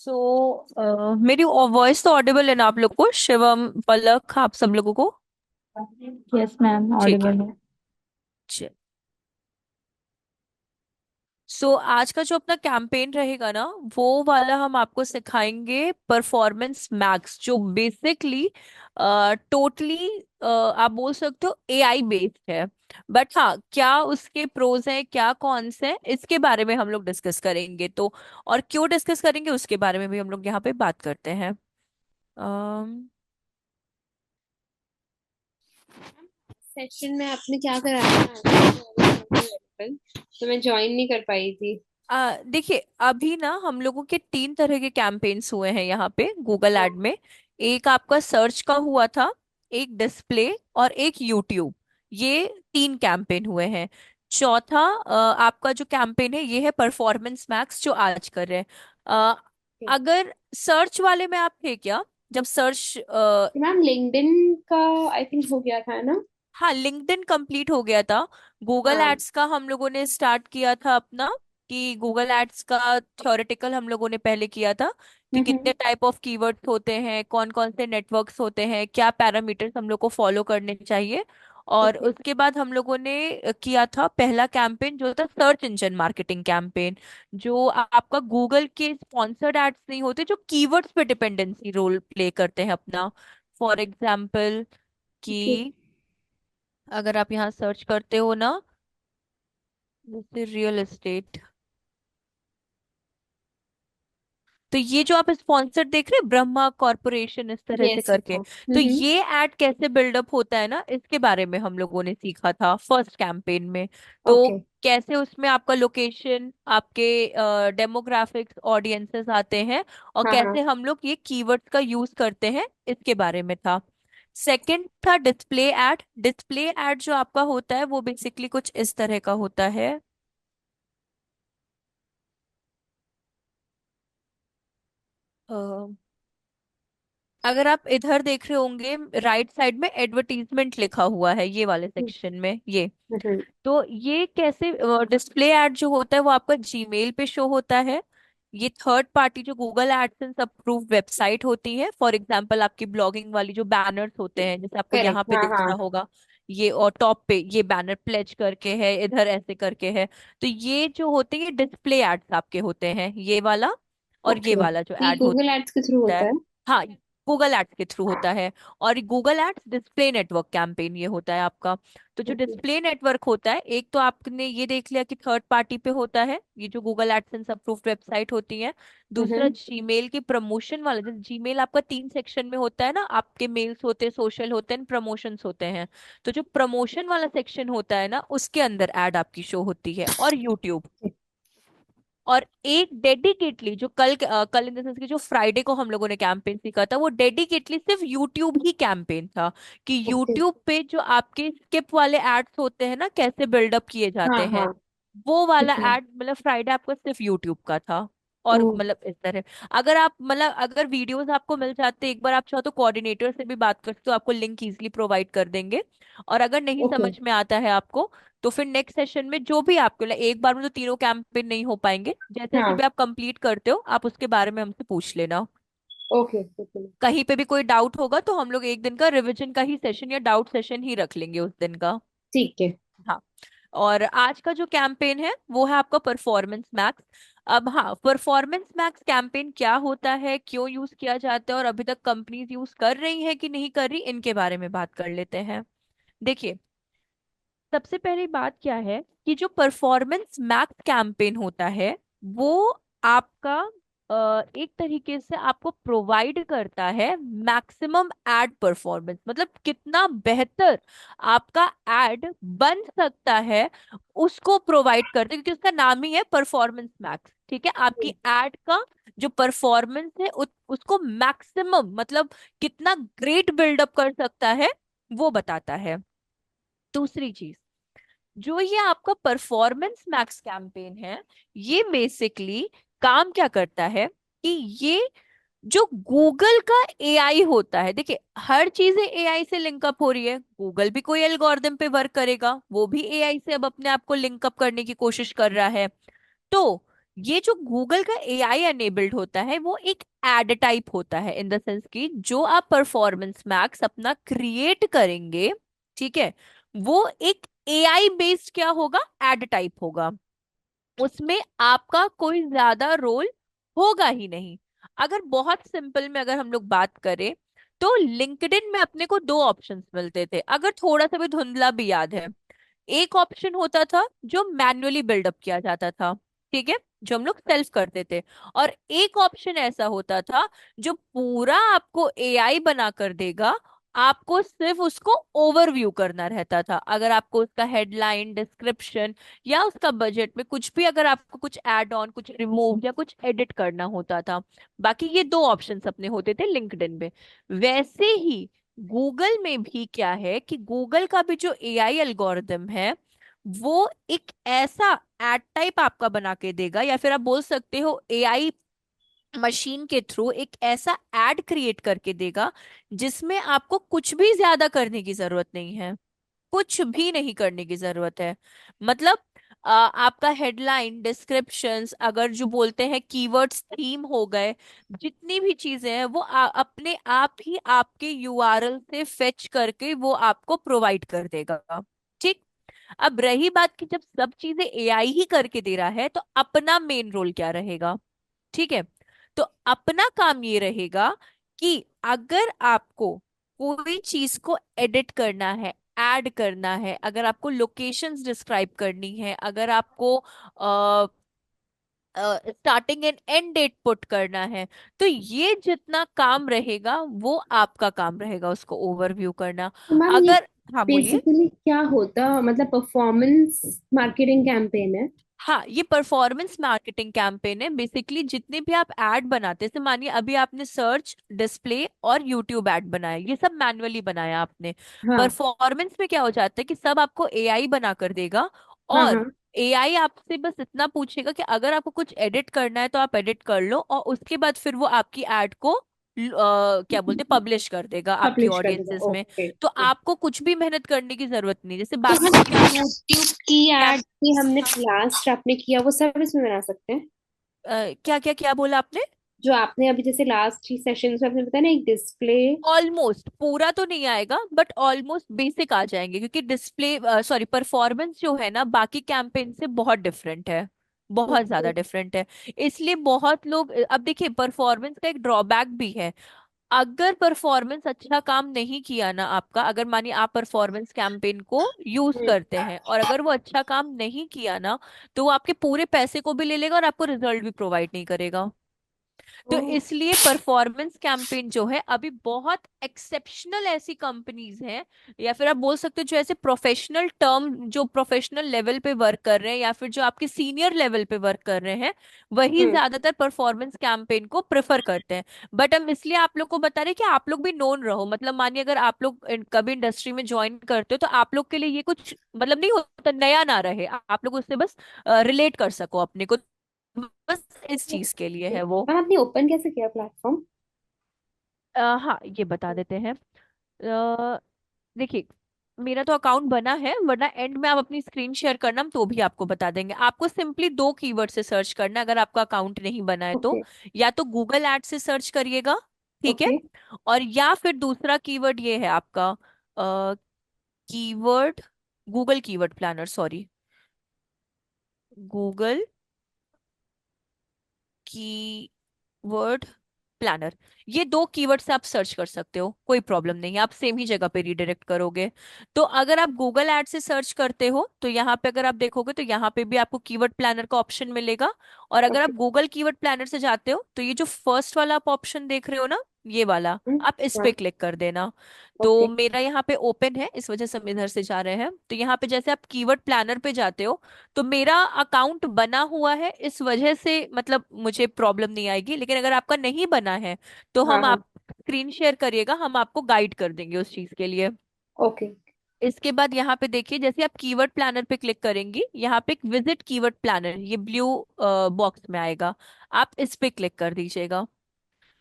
मेरी वॉइस तो ऑडिबल है ना आप लोग को? शिवम, पलक, आप सब लोगों को? यस मैम, ठीक है। ऑडिबल है। चल। आज का जो अपना कैंपेन रहेगा ना, वो वाला हम आपको सिखाएंगे परफॉर्मेंस मैक्स, जो बेसिकली टोटली आप बोल सकते हो एआई बेस्ड है। बट हाँ, क्या उसके प्रोज हैं, क्या कॉन्स हैं, इसके बारे में हम लोग डिस्कस करेंगे। तो और क्यों डिस्कस करेंगे उसके बारे में भी हम लोग यहाँ पे बात करते हैं। सेशन में आपने क्या कराया था? तो मैं ज्वाइन नहीं कर पाई थी। देखिए, अभी ना हम लोगों के 3 तरह के कैंपेन्स हुए हैं यहाँ पे गूगल एड में। एक आपका सर्च का हुआ था, एक डिस्प्ले, और एक यूट्यूब। ये 3 कैंपेन हुए हैं। चौथा आपका जो कैंपेन है ये है परफॉर्मेंस मैक्स, जो आज कर रहे हैं। अगर सर्च वाले में आप थे क्या, जब सर्च? मैम लिंक्डइन का आई थिंक हो गया था ना। हाँ, लिंक्डइन कंप्लीट हो गया था। गूगल हाँ। एड्स का हम लोगों ने स्टार्ट किया था अपना, कि गूगल एड्स का थ्योरेटिकल हम लोगों ने पहले किया था, कि कितने हम्म। टाइप ऑफ कीवर्ड्स होते हैं, कौन कौन से नेटवर्क्स होते हैं, क्या पैरामीटर्स हम लोग को फॉलो करने चाहिए। और ओके। उसके बाद हम लोगों ने किया था पहला कैंपेन, जो था सर्च इंजन मार्केटिंग कैंपेन। जो आपका गूगल के स्पॉन्सर्ड एड्स नहीं होते, जो कीवर्ड्स पे डिपेंडेंसी रोल प्ले करते हैं अपना। For example, okay. कि अगर आप यहाँ सर्च करते हो ना, जैसे रियल एस्टेट, तो ये जो आप स्पॉन्सर देख रहे हैं, ब्रह्मा कॉरपोरेशन, इस तरह से यस यस करके, मैम। तो ये ऐड कैसे बिल्डअप होता है ना, इसके बारे में हम लोगों ने सीखा था फर्स्ट कैंपेन में। तो ओके। कैसे उसमें आपका लोकेशन, आपके डेमोग्राफिक्स, ऑडियंसेस आते हैं, और हाँ हाँ। कैसे हम लोग ये कीवर्ड्स का यूज करते हैं, इसके बारे में था। सेकंड था डिस्प्ले एड। डिस्प्ले एड जो आपका होता है वो बेसिकली कुछ इस तरह का होता है। अगर आप इधर देख रहे होंगे, राइट साइड में एडवर्टीजमेंट लिखा हुआ है, ये वाले सेक्शन में ये। हम्म। तो ये कैसे डिस्प्ले ऐड जो होता है वो आपका जीमेल पे शो होता है। ये थर्ड पार्टी जो गूगल एडसेंस अप्रूव्ड वेबसाइट होती है, फॉर एग्जांपल आपकी ब्लॉगिंग वाली जो बैनर्स होते हैं, जैसे आपको यहाँ करेक्ट, पे हाँ दिख हाँ। रहा होगा, ये और टॉप पे ये बैनर प्लेज करके है, इधर ऐसे करके है। तो ये जो होते हैं, ये डिस्प्ले एड्स आपके होते हैं, ये वाला और ये ओके। वाला जो ये एड गूगल एड्स के थ्रू होता होता है। है? हाँ, गूगल एड्स के थ्रू होता है। और Google ads display network campaign ये होता है आपका। तो जो ओके। डिस्प्ले नेटवर्क होता है, एक तो आपने ये देख लिया कि थर्ड पार्टी पे होता है, ये जो गूगल एडसेंस अप्रूव्ड वेबसाइट होती है। दूसरा, हम्म। जीमेल की प्रमोशन वाला, जैसे जीमेल आपका 3 सेक्शन में होता है ना, आपके मेल्स होते हैं, सोशल होते हैं, प्रमोशंस होते हैं। तो जो प्रमोशन वाला सेक्शन होता है ना, उसके अंदर एड आपकी शो होती है। और यूट्यूब। और एक डेडिकेटली जो कल इन द सेंस कि जो फ्राइडे को हम लोगों ने कैंपेन सीखा था, वो डेडिकेटली सिर्फ यूट्यूब ही कैंपेन था। कि ओके। यूट्यूब पे जो आपके स्किप वाले एड्स होते हैं ना, कैसे बिल्डअप किए हाँ जाते हैं, हाँ। वो वाला ठीक है। एड मतलब फ्राइडे आपका सिर्फ यूट्यूब का था। ओ। और मतलब इस तरह, अगर आप मतलब अगर वीडियोस आपको मिल जाते, एक बार आप चाहो तो कोऑर्डिनेटर से भी बात कर सकते हो, आपको लिंक इजीली प्रोवाइड कर देंगे। और अगर नहीं ओके। समझ में आता है आपको, तो फिर नेक्स्ट सेशन में जो भी आपको एक बार में तो तीनों कैंपेन नहीं हो पाएंगे, जैसे जैसे हाँ। भी आप कंप्लीट करते हो आप उसके बारे में हमसे पूछ लेना। Okay okay. कहीं पे भी कोई डाउट होगा तो हम लोग एक दिन का रिवीजन का ही सेशन या डाउट सेशन ही रख लेंगे उस दिन का। ठीक है। हाँ। और आज का जो कैंपेन है वो है आपका परफॉर्मेंस मैक्स। अब हाँ, परफॉर्मेंस मैक्स कैंपेन क्या होता है, क्यों यूज किया जाता है, और अभी तक कंपनीज यूज कर रही है कि नहीं कर रही, इनके बारे में बात कर लेते हैं। देखिए, सबसे पहली बात क्या है, कि जो परफॉर्मेंस मैक्स कैंपेन होता है, वो आपका एक तरीके से आपको प्रोवाइड करता है मैक्सिमम एड परफॉर्मेंस, मतलब कितना बेहतर आपका एड बन सकता है, उसको प्रोवाइड करते हैं, क्योंकि उसका नाम ही है परफॉर्मेंस मैक्स। ठीक है, आपकी एड का जो परफॉर्मेंस है उसको मैक्सिमम, मतलब कितना ग्रेट बिल्डअप कर सकता है, वो बताता है। दूसरी चीज, जो ये आपका परफॉर्मेंस मैक्स कैंपेन है, ये बेसिकली काम क्या करता है, कि ये जो गूगल का एआई होता है, देखिए हर चीजें एआई से लिंकअप हो रही है, गूगल भी कोई एल्गोरिदम पे वर्क करेगा, वो भी एआई से अब अपने आप को लिंकअप करने की कोशिश कर रहा है। तो ये जो गूगल का एआई एनेबल्ड होता है वो एक एड टाइप होता है, इन द सेंस कि जो आप परफॉर्मेंस मैक्स अपना क्रिएट करेंगे, ठीक है, वो एक एआई बेस्ड क्या होगा, एड टाइप होगा। उसमें आपका कोई ज्यादा रोल होगा ही नहीं। अगर बहुत सिंपल में अगर हम लोग बात करें, तो लिंक्डइन में अपने को दो ऑप्शंस मिलते थे, अगर थोड़ा सा भी धुंधला भी याद है। एक ऑप्शन होता था जो मैन्युअली बिल्डअप किया जाता था, ठीक है, जो हम लोग सेल्फ करते थे। और एक ऑप्शन ऐसा होता था जो पूरा आपको एआई बना कर देगा, आपको सिर्फ उसको ओवरव्यू करना रहता था। अगर आपको उसका हेडलाइन, डिस्क्रिप्शन या उसका बजट में कुछ भी, अगर आपको कुछ ऐड ऑन, कुछ रिमूव या कुछ एडिट करना होता था, बाकी ये दो ऑप्शंस अपने होते थे लिंक्डइन में। वैसे ही गूगल में भी क्या है कि गूगल का भी जो एआई एल्गोरिदम है, वो एक ऐसा एड टाइप आपका बना के देगा, या फिर आप बोल सकते हो एआई मशीन के थ्रू एक ऐसा एड क्रिएट करके देगा जिसमें आपको कुछ भी ज्यादा करने की जरूरत नहीं है, कुछ भी नहीं करने की जरूरत है। मतलब आपका हेडलाइन, डिस्क्रिप्शंस, अगर जो बोलते हैं कीवर्ड्स, थीम हो गए, जितनी भी चीजें हैं वो अपने आप ही आपके यूआरएल से फेच करके वो आपको प्रोवाइड कर देगा। ठीक। अब रही बात कि जब सब चीजें एआई ही करके दे रहा है, तो अपना मेन रोल क्या रहेगा। ठीक है, तो अपना काम ये रहेगा कि अगर आपको कोई चीज को एडिट करना है, ऐड करना है, अगर आपको लोकेशंस डिस्क्राइब करनी है, अगर आपको starting and end date put करना है, तो ये जितना काम रहेगा वो आपका काम रहेगा उसको ओवरव्यू करना। तो मैम ये अगर, हाँ बोलिए। बेसिकली क्या होता, मतलब परफॉर्मेंस मार्केटिंग कैंपेन है? हाँ, ये परफॉर्मेंस मार्केटिंग कैंपेन है। बेसिकली जितने भी आप ऐड बनाते हैं, जैसे मानिए अभी आपने सर्च, डिस्प्ले और यूट्यूब ऐड बनाया, ये सब मैन्युअली बनाया आपने। हाँ परफॉर्मेंस में क्या हो जाता है कि सब आपको एआई बना कर देगा, हाँ और हाँ। एआई आपसे बस इतना पूछेगा कि अगर आपको कुछ एडिट करना है तो आप एडिट कर लो, और उसके बाद फिर वो आपकी ऐड को क्या बोलते, पब्लिश कर देगा आपकी पब्लिश कर देगा, ऑडियंसेस में। ओके तो ओके। आपको कुछ भी मेहनत करने की जरूरत नहीं, जैसे तो बाकी हम जो कैंप यूट्यूब की एड भी हमने लास्ट आपने किया वो सब इसमें बना सकते हैं? क्या क्या क्या बोला आपने। जो आपने अभी जैसे लास्ट ही सेशन में आपने बताया ना, एक डिस्प्ले। ऑलमोस्ट पूरा तो नहीं आएगा, बट ऑलमोस्ट बेसिक आ जाएंगे, क्योंकि डिस्प्ले, सॉरी, परफॉर्मेंस जो है ना बाकी कैंपेन से बहुत डिफरेंट है, बहुत ओके। ज्यादा डिफरेंट है। इसलिए बहुत लोग, अब देखिए परफॉर्मेंस का एक ड्रॉबैक भी है। अगर परफॉर्मेंस अच्छा काम नहीं किया ना आपका, अगर मानिए आप परफॉर्मेंस कैंपेन को यूज करते हैं और अगर वो अच्छा काम नहीं किया ना, तो वो आपके पूरे पैसे को भी ले लेगा और आपको रिजल्ट भी प्रोवाइड नहीं करेगा। तो ओह। इसलिए परफॉर्मेंस कैंपेन जो है अभी बहुत एक्सेप्शनल ऐसी कंपनीज हैं, या फिर आप बोल सकते हो जो ऐसे प्रोफेशनल टर्म, जो प्रोफेशनल लेवल पे वर्क कर रहे हैं या फिर जो आपके सीनियर लेवल पे वर्क कर रहे हैं, वही हम्म। ज्यादातर परफॉर्मेंस कैंपेन को प्रेफर करते हैं। बट हम इसलिए आप लोग को बता रहे हैं कि आप लोग भी नोन रहो, मतलब मानिए अगर आप लोग कभी इंडस्ट्री में ज्वाइन करते हो तो आप लोग के लिए ये कुछ मतलब नहीं होता, नया ना रहे, आप लोग उससे बस रिलेट कर सको अपने को, बस इस चीज के लिए है वो। मैम आपने ओपन कैसे किया प्लेटफॉर्म? हाँ, ये बता देते हैं। देखिए, मेरा तो अकाउंट बना है, वरना एंड में आप अपनी स्क्रीन शेयर करना, हम तो भी आपको बता देंगे। आपको सिंपली दो कीवर्ड से सर्च करना है, अगर आपका अकाउंट नहीं बना है तो। ओके या तो गूगल एड से सर्च करिएगा, ठीक है, ओके। और या फिर दूसरा कीवर्ड ये है आपका keyword, Google keyword planner, sorry, Google keyword planner. ये दो कीवर्ड से आप सर्च कर सकते हो, कोई प्रॉब्लम नहीं है, आप सेम ही जगह पे रिडायरेक्ट करोगे। तो अगर आप गूगल एड से सर्च करते हो तो यहाँ पे अगर आप देखोगे तो यहाँ पे भी आपको कीवर्ड प्लानर का ऑप्शन मिलेगा। और अगर आप ओके। गूगल कीवर्ड प्लानर से जाते हो तो ये जो फर्स्ट वाला आप ऑप्शन देख रहे हो ना, ये वाला, आप इस पे हाँ। क्लिक कर देना। तो ओके। मेरा यहाँ पे ओपन है, इस वजह से हम इधर से जा रहे हैं। तो यहाँ पे जैसे आप कीवर्ड प्लानर पे जाते हो, तो मेरा अकाउंट बना हुआ है, इस वजह से मतलब मुझे प्रॉब्लम नहीं आएगी। लेकिन अगर आपका नहीं बना है तो हाँ हम हाँ। आप स्क्रीन शेयर करिएगा, हम आपको गाइड कर देंगे उस चीज के लिए। ओके। इसके बाद यहाँ पे देखिए, जैसे आप कीवर्ड प्लानर पे क्लिक करेंगी, यहाँ पे एक विजिट कीवर्ड प्लानर, ये ब्लू बॉक्स में आएगा, आप इस पे क्लिक कर दीजिएगा।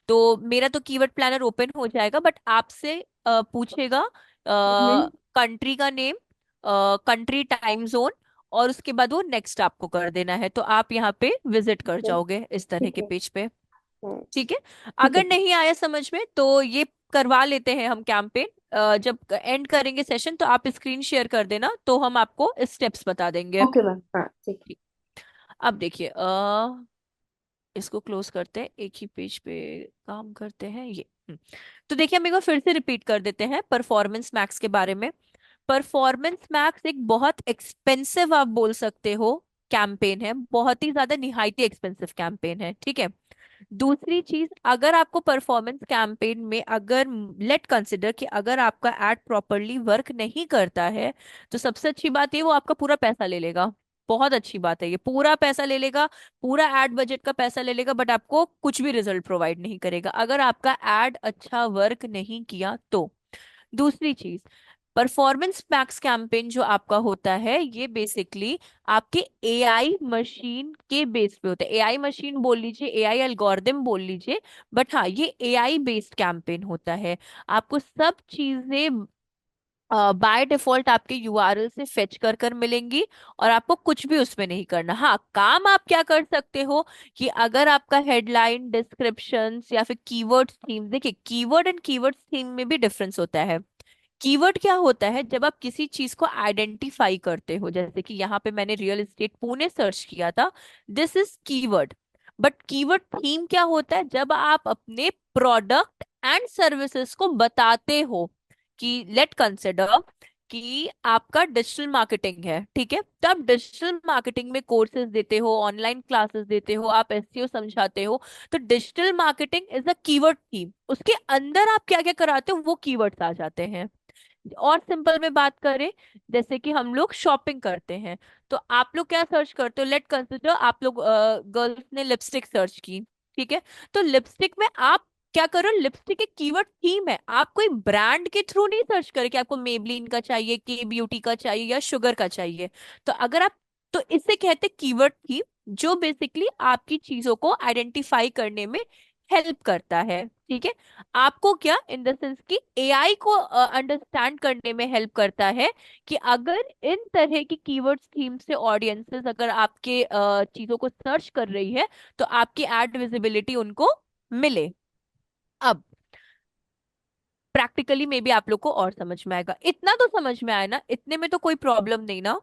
तो मेरा तो कीवर्ड प्लानर ओपन हो जाएगा, बट आपसे पूछेगा हम्म। कंट्री का नेम, कंट्री टाइम जोन, और उसके बाद वो नेक्स्ट आपको कर देना है, तो आप यहाँ पे विजिट कर ठीक है। जाओगे इस तरह ठीक के है। पेज पे। हाँ, ठीक है। ठीक है। अगर नहीं आया समझ में तो ये करवा लेते हैं हम कैंपेन, जब एंड करेंगे सेशन तो आप स्क्रीन शेयर कर देना, तो हम आपको स्टेप्स बता देंगे। ओके मैम, हाँ ठीक है। ठीक। अब देखिए, इसको क्लोज करते हैं, एक ही पेज पे काम करते हैं ये। तो देखिए हम एक बार फिर से रिपीट कर देते हैं परफॉर्मेंस मैक्स के बारे में। परफॉर्मेंस मैक्स एक बहुत एक्सपेंसिव आप बोल सकते हो कैंपेन है, बहुत ही ज्यादा निहायती एक्सपेंसिव कैंपेन है। ठीक है। दूसरी चीज, अगर आपको परफॉर्मेंस कैंपेन में अगर लेट कंसिडर कि अगर आपका एड प्रॉपरली वर्क नहीं करता है, तो सबसे अच्छी बात ये वो आपका पूरा पैसा ले लेगा। बहुत अच्छी बात है, ये पूरा पैसा ले लेगा, पूरा एड बजट का पैसा ले लेगा, बट आपको कुछ भी रिजल्ट प्रोवाइड नहीं करेगा अगर आपका एड अच्छा वर्क नहीं किया तो। दूसरी चीज, परफॉर्मेंस मैक्स कैंपेन जो आपका होता है ये बेसिकली आपके एआई मशीन के बेस पे होता है। एआई मशीन बोल लीजिए, एआई एल्गोरिदम बोल लीजिए, बट हाँ ये एआई बेस्ड कैंपेन होता है। आपको सब चीजें बाय डिफॉल्ट आपके यूआरएल से फेच कर कर मिलेंगी, और आपको कुछ भी उसमें नहीं करना। हाँ, काम आप क्या कर सकते हो कि अगर आपका हेडलाइन, डिस्क्रिप्शंस या फिर कीवर्ड्स थीम, देखिए कीवर्ड एंड कीवर्ड्स थीम में भी डिफरेंस होता है। कीवर्ड क्या होता है, जब आप किसी चीज को आइडेंटिफाई करते हो, जैसे कि यहाँ पे मैंने रियल एस्टेट पुणे सर्च किया था, this is keyword. But keyword theme क्या होता है, जब आप अपने प्रोडक्ट एंड सर्विसेज को बताते हो कि लेट कंसिडर कि आपका डिजिटल मार्केटिंग है। ठीक है, तो आप डिजिटल मार्केटिंग में कोर्सेज देते हो, ऑनलाइन क्लासेस देते हो, आप एसईओ समझाते हो, तो digital marketing is a keyword theme. उसके अंदर आप क्या क्या कराते हो वो कीवर्ड्स आ जाते हैं। और सिंपल में बात करें, जैसे कि हम लोग शॉपिंग करते हैं, तो आप लोग क्या सर्च करते हो, लेट कंसिडर आप लोग गर्ल्स ने लिपस्टिक सर्च की। ठीक है, तो लिपस्टिक में आप क्या करो, लिपस्टिक एक कीवर्ड थीम है, आप कोई ब्रांड के थ्रू नहीं सर्च करें कि आपको मेबलिन का चाहिए, के ब्यूटी का चाहिए या शुगर का चाहिए। तो अगर आप, तो इसे कहते हैं कीवर्ड थीम, जो बेसिकली आपकी चीजों को आइडेंटिफाई करने में हेल्प करता है। ठीक है, आपको क्या इन द सेंस कि एआई को अंडरस्टैंड करने में हेल्प करता है कि अगर इन तरह की कीवर्ड्स थीम से ऑडियंसेस अगर आपके चीजों को सर्च कर रही है, तो आपकी एड विजिबिलिटी उनको मिले। अब प्रैक्टिकली में भी आप लोग को और समझ में आएगा, इतना तो समझ में आया ना, इतने में तो कोई प्रॉब्लम नहीं ना,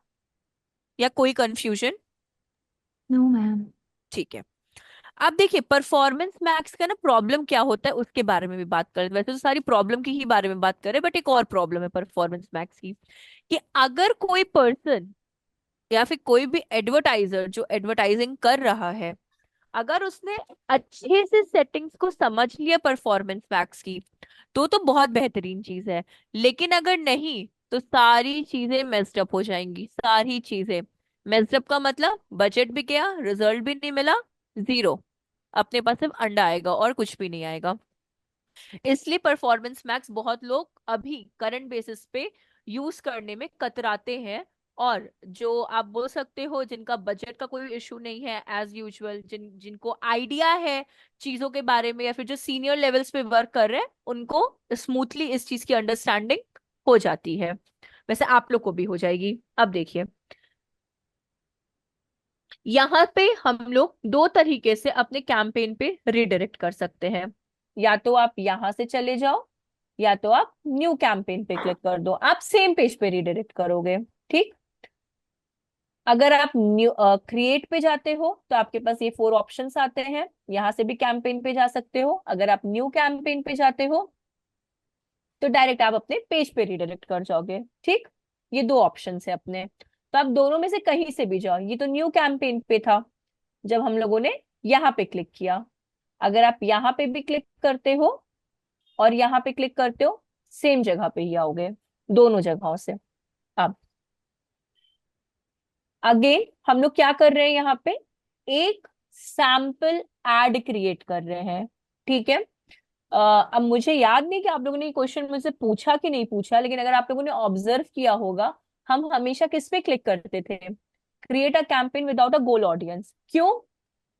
या कोई कंफ्यूजन? No, ma'am. ठीक है। आप देखिए परफॉर्मेंस मैक्स का ना प्रॉब्लम क्या होता है उसके बारे में भी बात करें, वैसे तो सारी प्रॉब्लम की ही बारे में बात करें, बट एक और प्रॉब्लम है परफॉर्मेंस मैक्स की, कि अगर कोई पर्सन या फिर कोई भी एडवर्टाइजर जो एडवर्टाइजिंग कर रहा है, अगर उसने अच्छे से सेटिंग्स को समझ लिया परफॉर्मेंस मैक्स की, तो बहुत बेहतरीन चीज है। लेकिन अगर नहीं, तो सारी चीजें मेस्ड अप हो जाएंगी, सारी चीजें मेस्ड अप का मतलब बजट भी गया, रिजल्ट भी नहीं मिला, जीरो, अपने पास सिर्फ अंडा आएगा और कुछ भी नहीं आएगा। इसलिए परफॉर्मेंस मैक्स बहुत लोग अभी करंट बेसिस पे यूज करने में कतराते हैं। और जो आप बोल सकते हो जिनका बजट का कोई इशू नहीं है, एज यूजुअल जिनको आइडिया है चीजों के बारे में, या फिर जो सीनियर लेवल्स पे वर्क कर रहे हैं, उनको स्मूथली इस चीज की अंडरस्टैंडिंग हो जाती है। वैसे आप लोग को भी हो जाएगी। अब देखिए, यहाँ पे हम लोग दो तरीके से अपने कैंपेन पे रिडायरेक्ट कर सकते हैं। या तो आप यहां से चले जाओ, या तो आप न्यू कैंपेन पे क्लिक कर दो, आप सेम पेज पे रिडायरेक्ट करोगे। ठीक। अगर आप न्यू क्रिएट पे जाते हो तो आपके पास ये 4 ऑप्शंस आते हैं, यहां से भी कैंपेन पे जा सकते हो। अगर आप न्यू कैंपेन पे जाते हो तो डायरेक्ट आप अपने पेज पे रिडायरेक्ट कर जाओगे। ठीक। ये 2 ऑप्शंस है अपने, तो आप दोनों में से कहीं से भी जाओ। ये तो न्यू कैंपेन पे था जब हम लोगों ने यहाँ पे क्लिक किया। अगर आप यहाँ पे भी क्लिक करते हो और यहाँ पे क्लिक करते हो, सेम जगह पे ही आओगे, दोनों जगहों से। अब अगेन हम लोग क्या कर रहे हैं, यहाँ पे एक सैंपल एड क्रिएट कर रहे हैं। ठीक है। अब मुझे याद नहीं कि आप लोगों ने ये क्वेश्चन मुझसे पूछा कि नहीं पूछा, लेकिन अगर आप लोगों ने ऑब्जर्व किया होगा, हम हमेशा किस पे क्लिक करते थे, create a campaign without a goal audience. क्यों?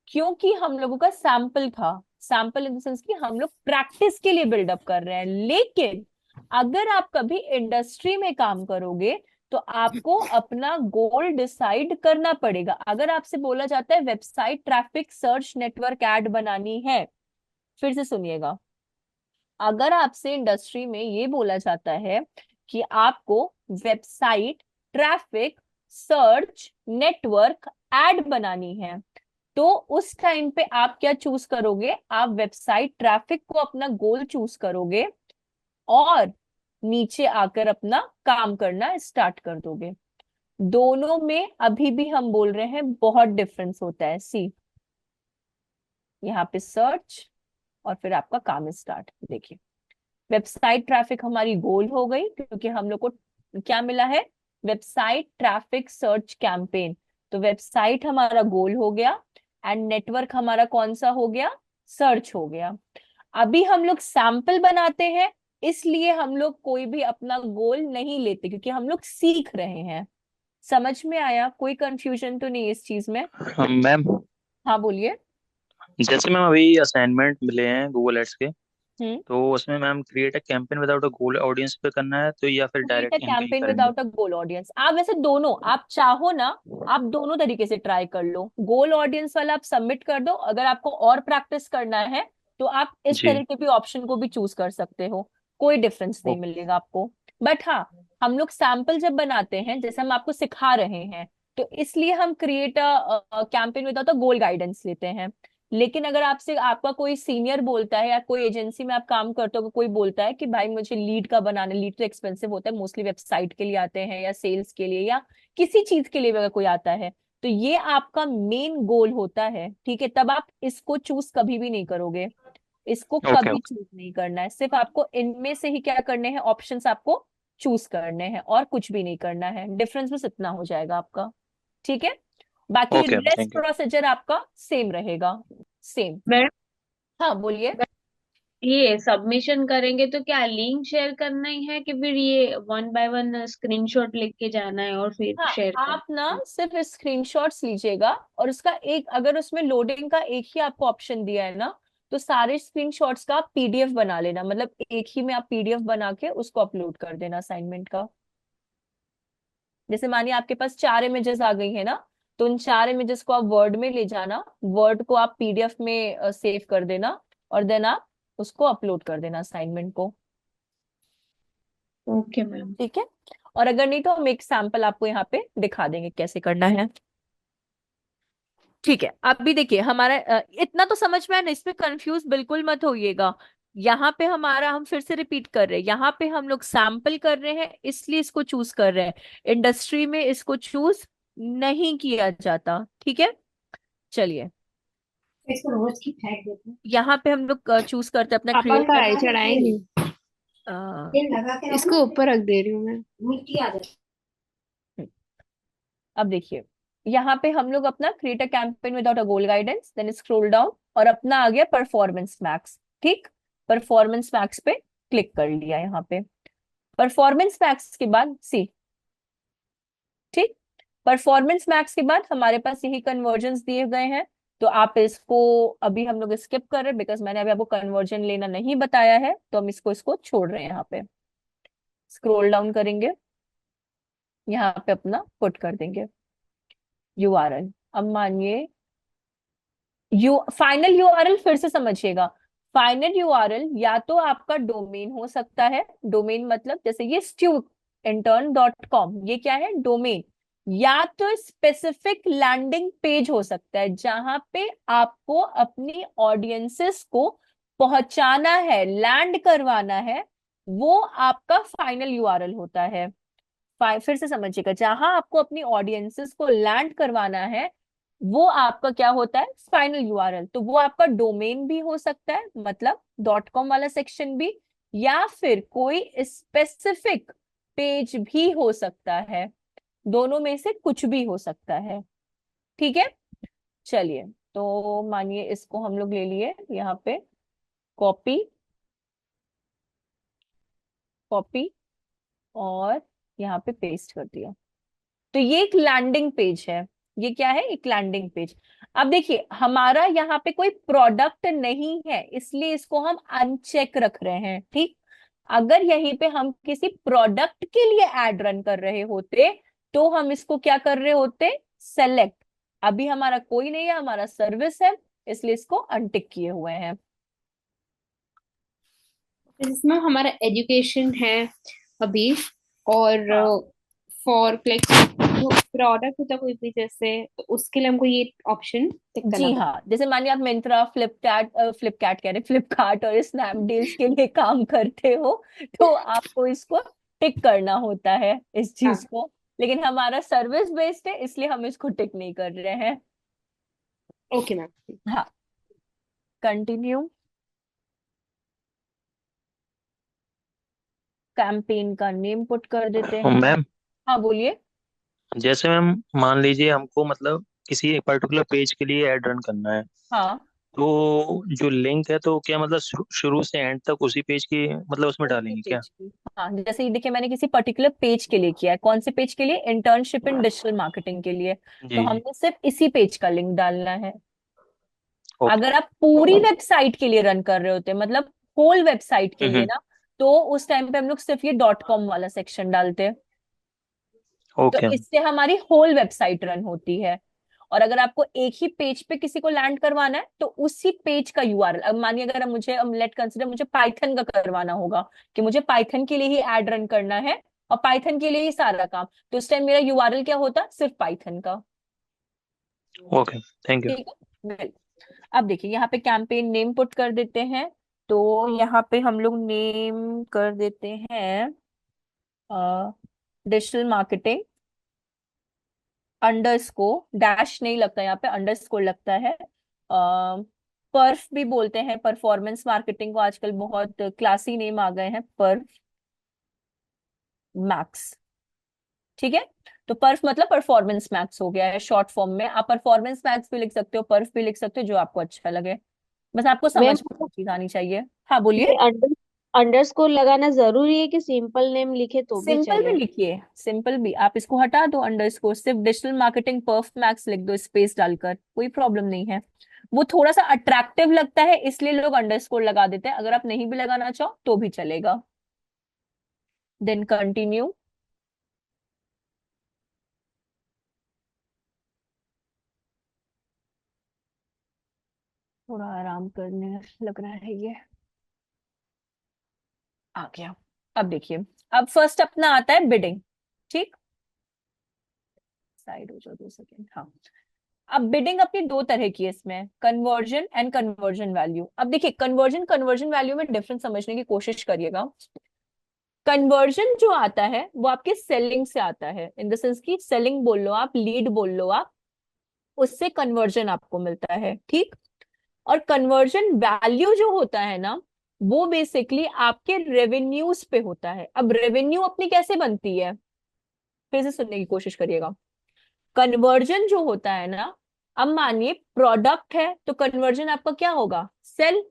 क्योंकि हम लोगों का सैंपल था, सैंपल इन द सेंस कि हम लोग प्रैक्टिस के लिए बिल्डअप कर रहे हैं। लेकिन अगर आप कभी इंडस्ट्री में काम करोगे तो आपको अपना गोल डिसाइड करना पड़ेगा। अगर आपसे बोला जाता है website traffic search network add बनानी है, फिर से सुनिएगा, अगर आपसे इंडस्ट्री में ये बोला जाता है कि आपको website traffic search network add बनानी है, तो उस टाइम पे आप क्या चूज करोगे? आप वेबसाइट ट्रैफिक को अपना गोल चूज करोगे और नीचे आकर अपना काम करना स्टार्ट कर दोगे। दोनों में अभी भी हम बोल रहे हैं बहुत डिफरेंस होता है। सी, यहाँ पे सर्च और फिर आपका काम स्टार्ट। देखिए, वेबसाइट ट्रैफिक हमारी गोल हो गई क्योंकि हम लोग को क्या मिला है? Website traffic search campaign. तो वेबसाइट हमारा गोल हो गया एंड नेटवर्क हमारा कौन सा हो गया? सर्च हो गया। अभी हम लोग सैंपल बनाते हैं, इसलिए हम लोग कोई भी अपना गोल नहीं लेते क्योंकि हम लोग सीख रहे हैं। समझ में आया? कोई कंफ्यूजन तो नहीं इस चीज में? मैम, हाँ बोलिए। जैसे मैम अभी असाइनमेंट मिले हैं गूगल एड्स के, हम्म। तो उसमें ma'am create a campaign without a goal audience पे करना है तो या फिर क्रिएट अ डायरेक्ट यहीं पे ही कैंपेन करेंगे? विदाउट अ गोल ऑडियंस, आप वैसे दोनों आप चाहो ना, आप दोनों तरीके से ट्राई कर लो। गोल ऑडियंस वाला आप सबमिट कर दो, अगर आपको और प्रैक्टिस करना है तो आप इस जी। तरह के भी ऑप्शन को भी चूज कर सकते हो, कोई डिफरेंस नहीं ओ- मिलेगा आपको। बट हाँ, हम लोग सैंपल जब बनाते हैं, जैसे हम आपको सिखा रहे हैं, तो इसलिए हम create a campaign without a goal guidance लेते हैं। लेकिन अगर आपसे आपका कोई सीनियर बोलता है या कोई एजेंसी में आप काम करते हो, कोई बोलता है कि भाई मुझे लीड का बनाना, लीड तो एक्सपेंसिव होता है, मोस्टली वेबसाइट के लिए आते हैं या सेल्स के लिए या किसी चीज के लिए भी अगर कोई आता है, तो ये आपका मेन गोल होता है, ठीक है, तब आप इसको चूज कभी भी नहीं करोगे। इसको ओके कभी ओके। चूज नहीं करना है, सिर्फ आपको इनमें से ही क्या करने हैं, ऑप्शंस आपको चूज करने हैं और कुछ भी नहीं करना है। डिफरेंस बस इतना हो जाएगा आपका, ठीक है? बाकी okay ma'am, rest thank you. Procedure आपका सेम रहेगा, सेम। मैडम, हाँ बोलिए। ये सबमिशन करेंगे तो क्या लिंक शेयर करना ही है कि फिर ये वन बाय वन स्क्रीनशॉट लेके जाना है और फिर हाँ, शेयर आप ना करना है? सिर्फ स्क्रीनशॉट्स लीजिएगा और उसका एक, अगर उसमें लोडिंग का एक ही आपको ऑप्शन दिया है ना, तो सारे स्क्रीनशॉट्स का आप पीडीएफ बना लेना, मतलब एक ही में आप पीडीएफ बना के उसको अपलोड कर देना असाइनमेंट का। जैसे मानिए आपके पास 4 इमेजेस आ गई है ना, तो उन 4 इमेजेस को आप वर्ड में ले जाना, वर्ड को आप पीडीएफ में सेव कर देना और देन आप उसको अपलोड कर देना असाइनमेंट को, ओके मैम। ठीक है? और अगर नहीं तो हम एक सैंपल आपको यहाँ पे दिखा देंगे कैसे करना है। ठीक है, अभी देखिए हमारा इतना तो समझ में आया ना, इसमें कंफ्यूज बिल्कुल मत होइएगा। यहाँ पे हमारा, हम फिर से रिपीट कर रहे हैं, यहाँ पे हम लोग सैंपल कर रहे हैं इसलिए इसको चूज कर रहे हैं, इंडस्ट्री में इसको चूज नहीं किया जाता, ठीक है? चलिए, इसको रोज की फेंक देते हैं। यहाँ पे हम लोग चूज करते हैं अपना पापा क्रिएट का आई कैंपेन। चढ़ाएंगे। तेल लगा के इसको ऊपर रख दे रही हूँ मैं। मिट्टी आ जाए। अब देखिए, यहाँ पे हम लोग अपना create a campaign without a goal guidance, then scroll down और अपना आ गया परफॉर्मेंस मैक्स, ठीक? परफॉर्मेंस मैक्स पे क्लिक कर लिया यहाँ पे। परफॉर्मेंस मैक्स के बाद सी, ठीक, परफॉर्मेंस मैक्स के बाद हमारे पास यही कन्वर्जन्स दिए गए हैं, तो आप इसको, अभी हम लोग स्किप कर रहे हैं बिकॉज मैंने अभी आपको कन्वर्जन लेना नहीं बताया है, तो हम इसको इसको छोड़ रहे हैं। यहाँ पे स्क्रॉल डाउन करेंगे, यहाँ पे अपना पुट कर देंगे यूआरएल। अब मानिए फाइनल यूआरएल, फिर से समझिएगा, फाइनल यूआरएल या तो आपका डोमेन हो सकता है, डोमेन मतलब जैसे ये studintern.com, ये क्या है? डोमेन। या तो स्पेसिफिक लैंडिंग पेज हो सकता है जहां पे आपको अपनी ऑडियंसेस को पहुंचाना है, लैंड करवाना है, वो आपका फाइनल यूआरएल होता है। फिर से समझिएगा, जहां आपको अपनी ऑडियंसेस को लैंड करवाना है, वो आपका क्या होता है? Final URL. तो वो आपका डोमेन भी हो सकता है, मतलब डॉट कॉम वाला सेक्शन भी, या फिर कोई स्पेसिफिक पेज भी हो सकता है, दोनों में से कुछ भी हो सकता है, ठीक है? चलिए, तो मानिए इसको हम लोग ले लिए यहाँ पे, कॉपी, कॉपी और यहाँ पे पेस्ट कर दिया। तो ये एक लैंडिंग पेज है, ये क्या है? एक लैंडिंग पेज। अब देखिए, हमारा यहाँ पे कोई प्रोडक्ट नहीं है, इसलिए इसको हम अनचेक रख रहे हैं, ठीक? अगर यहीं पे हम किसी प्रोडक्ट के लिए एड रन कर रहे होते तो हम इसको क्या कर रहे होते, सेलेक्ट। अभी हमारा कोई नहीं है, हमारा सर्विस है, इसलिए इसको अनटिक किए हुए हैं। फिर इसमें हमारा एजुकेशन है अभी, और हाँ फॉर लाइक जो प्रोडक्ट होता है कोई भी, जैसे तो उसके लिए हमको ये ऑप्शन टिक करना जी पड़ता हाँ, जैसे मानिए आप मिंत्रा, फ्लिपकार्ट, फ्लिपकार्ट कह रहे, फ्लिपकार्ट और स्नैपडील्स के लिए काम करते हो, तो आपको इसको टिक करना होता है इस है। हाँ, चीज को। लेकिन हमारा सर्विस बेस्ड है, इसलिए हम इसको टिक नहीं कर रहे हैं। Okay ma'am. हाँ, कंटिन्यू। कैंपेन का नेम पुट कर देते हैं। मैम, हाँ बोलिए। जैसे मैम मान लीजिए हमको मतलब किसी पर्टिकुलर पेज के लिए ऐड रन करना है, हाँ, तो जो लिंक है तो क्या मतलब शुरू से एंड तक उसी पेज की मतलब उसमें उसी डालेंगे क्या? पेज की। हाँ, जैसे ये देखिए मैंने किसी पर्टिकुलर पेज के लिए किया है, कौन से पेज के लिए, इंटर्नशिप इन डिजिटल मार्केटिंग के लिए, तो जी। हमने सिर्फ इसी पेज का लिंक डालना है। ओके। अगर आप पूरी वेबसाइट के लिए रन कर रहे होते, मतलब होल वेबसाइट के लिए हम्म। ना, तो उस टाइम पे हम लोग सिर्फ ये .com वाला सेक्शन डालते हैं। तो ओके। इससे हमारी होल वेबसाइट रन होती है। और अगर आपको एक ही पेज पे किसी को लैंड करवाना है तो उसी पेज का यूआरएल, अब मानिए अगर मुझे, लेट कंसिडर मुझे पाइथन का करवाना होगा, कि मुझे पाइथन के लिए ही एड रन करना है और पाइथन के लिए ही सारा काम, तो उस टाइम मेरा यूआरएल क्या होता, सिर्फ पाइथन का। ओके। Thank you. ठीक है, अब देखिए यहाँ पे कैंपेन नेम पुट कर देते हैं। तो यहाँ पे हम लोग नेम कर देते हैं डिजिटल मार्केटिंग अंडरस्कोर, डैश नहीं लगता यहाँ पे, अंडरस्कोर लगता है। पर्फ भी बोलते हैं, परफॉर्मेंस मार्केटिंग को आजकल बहुत क्लासी नेम आ गए हैं, पर्फ मैक्स। ठीक है, तो पर्फ मतलब परफॉर्मेंस मैक्स हो गया है शॉर्ट फॉर्म में। आप परफॉर्मेंस मैक्स भी लिख सकते हो, पर्फ भी लिख सकते हो, जो आपको अच्छा लगे, बस आपको मैम, समझ में चीज आनी चाहिए। हाँ बोलिए। ये अंडरस्कोर लगाना जरूरी है कि सिंपल नेम लिखे तो भी सिंपल भी चले? लिखिए, सिंपल भी, आप इसको हटा दो अंडरस्कोर, सिर्फ डिजिटल मार्केटिंग पर्फ मैक्स लिख दो स्पेस डालकर, कोई प्रॉब्लम नहीं है। वो थोड़ा सा अट्रैक्टिव लगता है इसलिए लोग अंडरस्कोर लगा देते हैं, अगर आप नहीं भी लगाना चाहो तो भी चलेगा। Then continue. थोड़ा आराम करने लग रहा है ये, आ गया। अब देखिए, अब फर्स्ट अपना आता है बिडिंग। ठीक, साइड हो जाओ 2 सेकेंड। हाँ, अब बिडिंग अपनी दो तरह की है इसमें, कन्वर्जन एंड कन्वर्जन वैल्यू। अब देखिए कन्वर्जन कन्वर्जन वैल्यू में डिफरेंस समझने की कोशिश करिएगा। कन्वर्जन जो आता है वो आपके सेलिंग से आता है, इन द सेंस की सेलिंग बोल लो आप, लीड बोल लो आप, उससे कन्वर्जन आपको मिलता है। ठीक, और कन्वर्जन वैल्यू जो होता है ना, वो बेसिकली आपके रेवेन्यूज पे होता है। अब रेवेन्यू अपनी कैसे बनती है, फिर से सुनने की कोशिश करिएगा। कन्वर्जन जो होता है ना, अब मानिए प्रोडक्ट है तो कन्वर्जन आपका क्या होगा, सेल।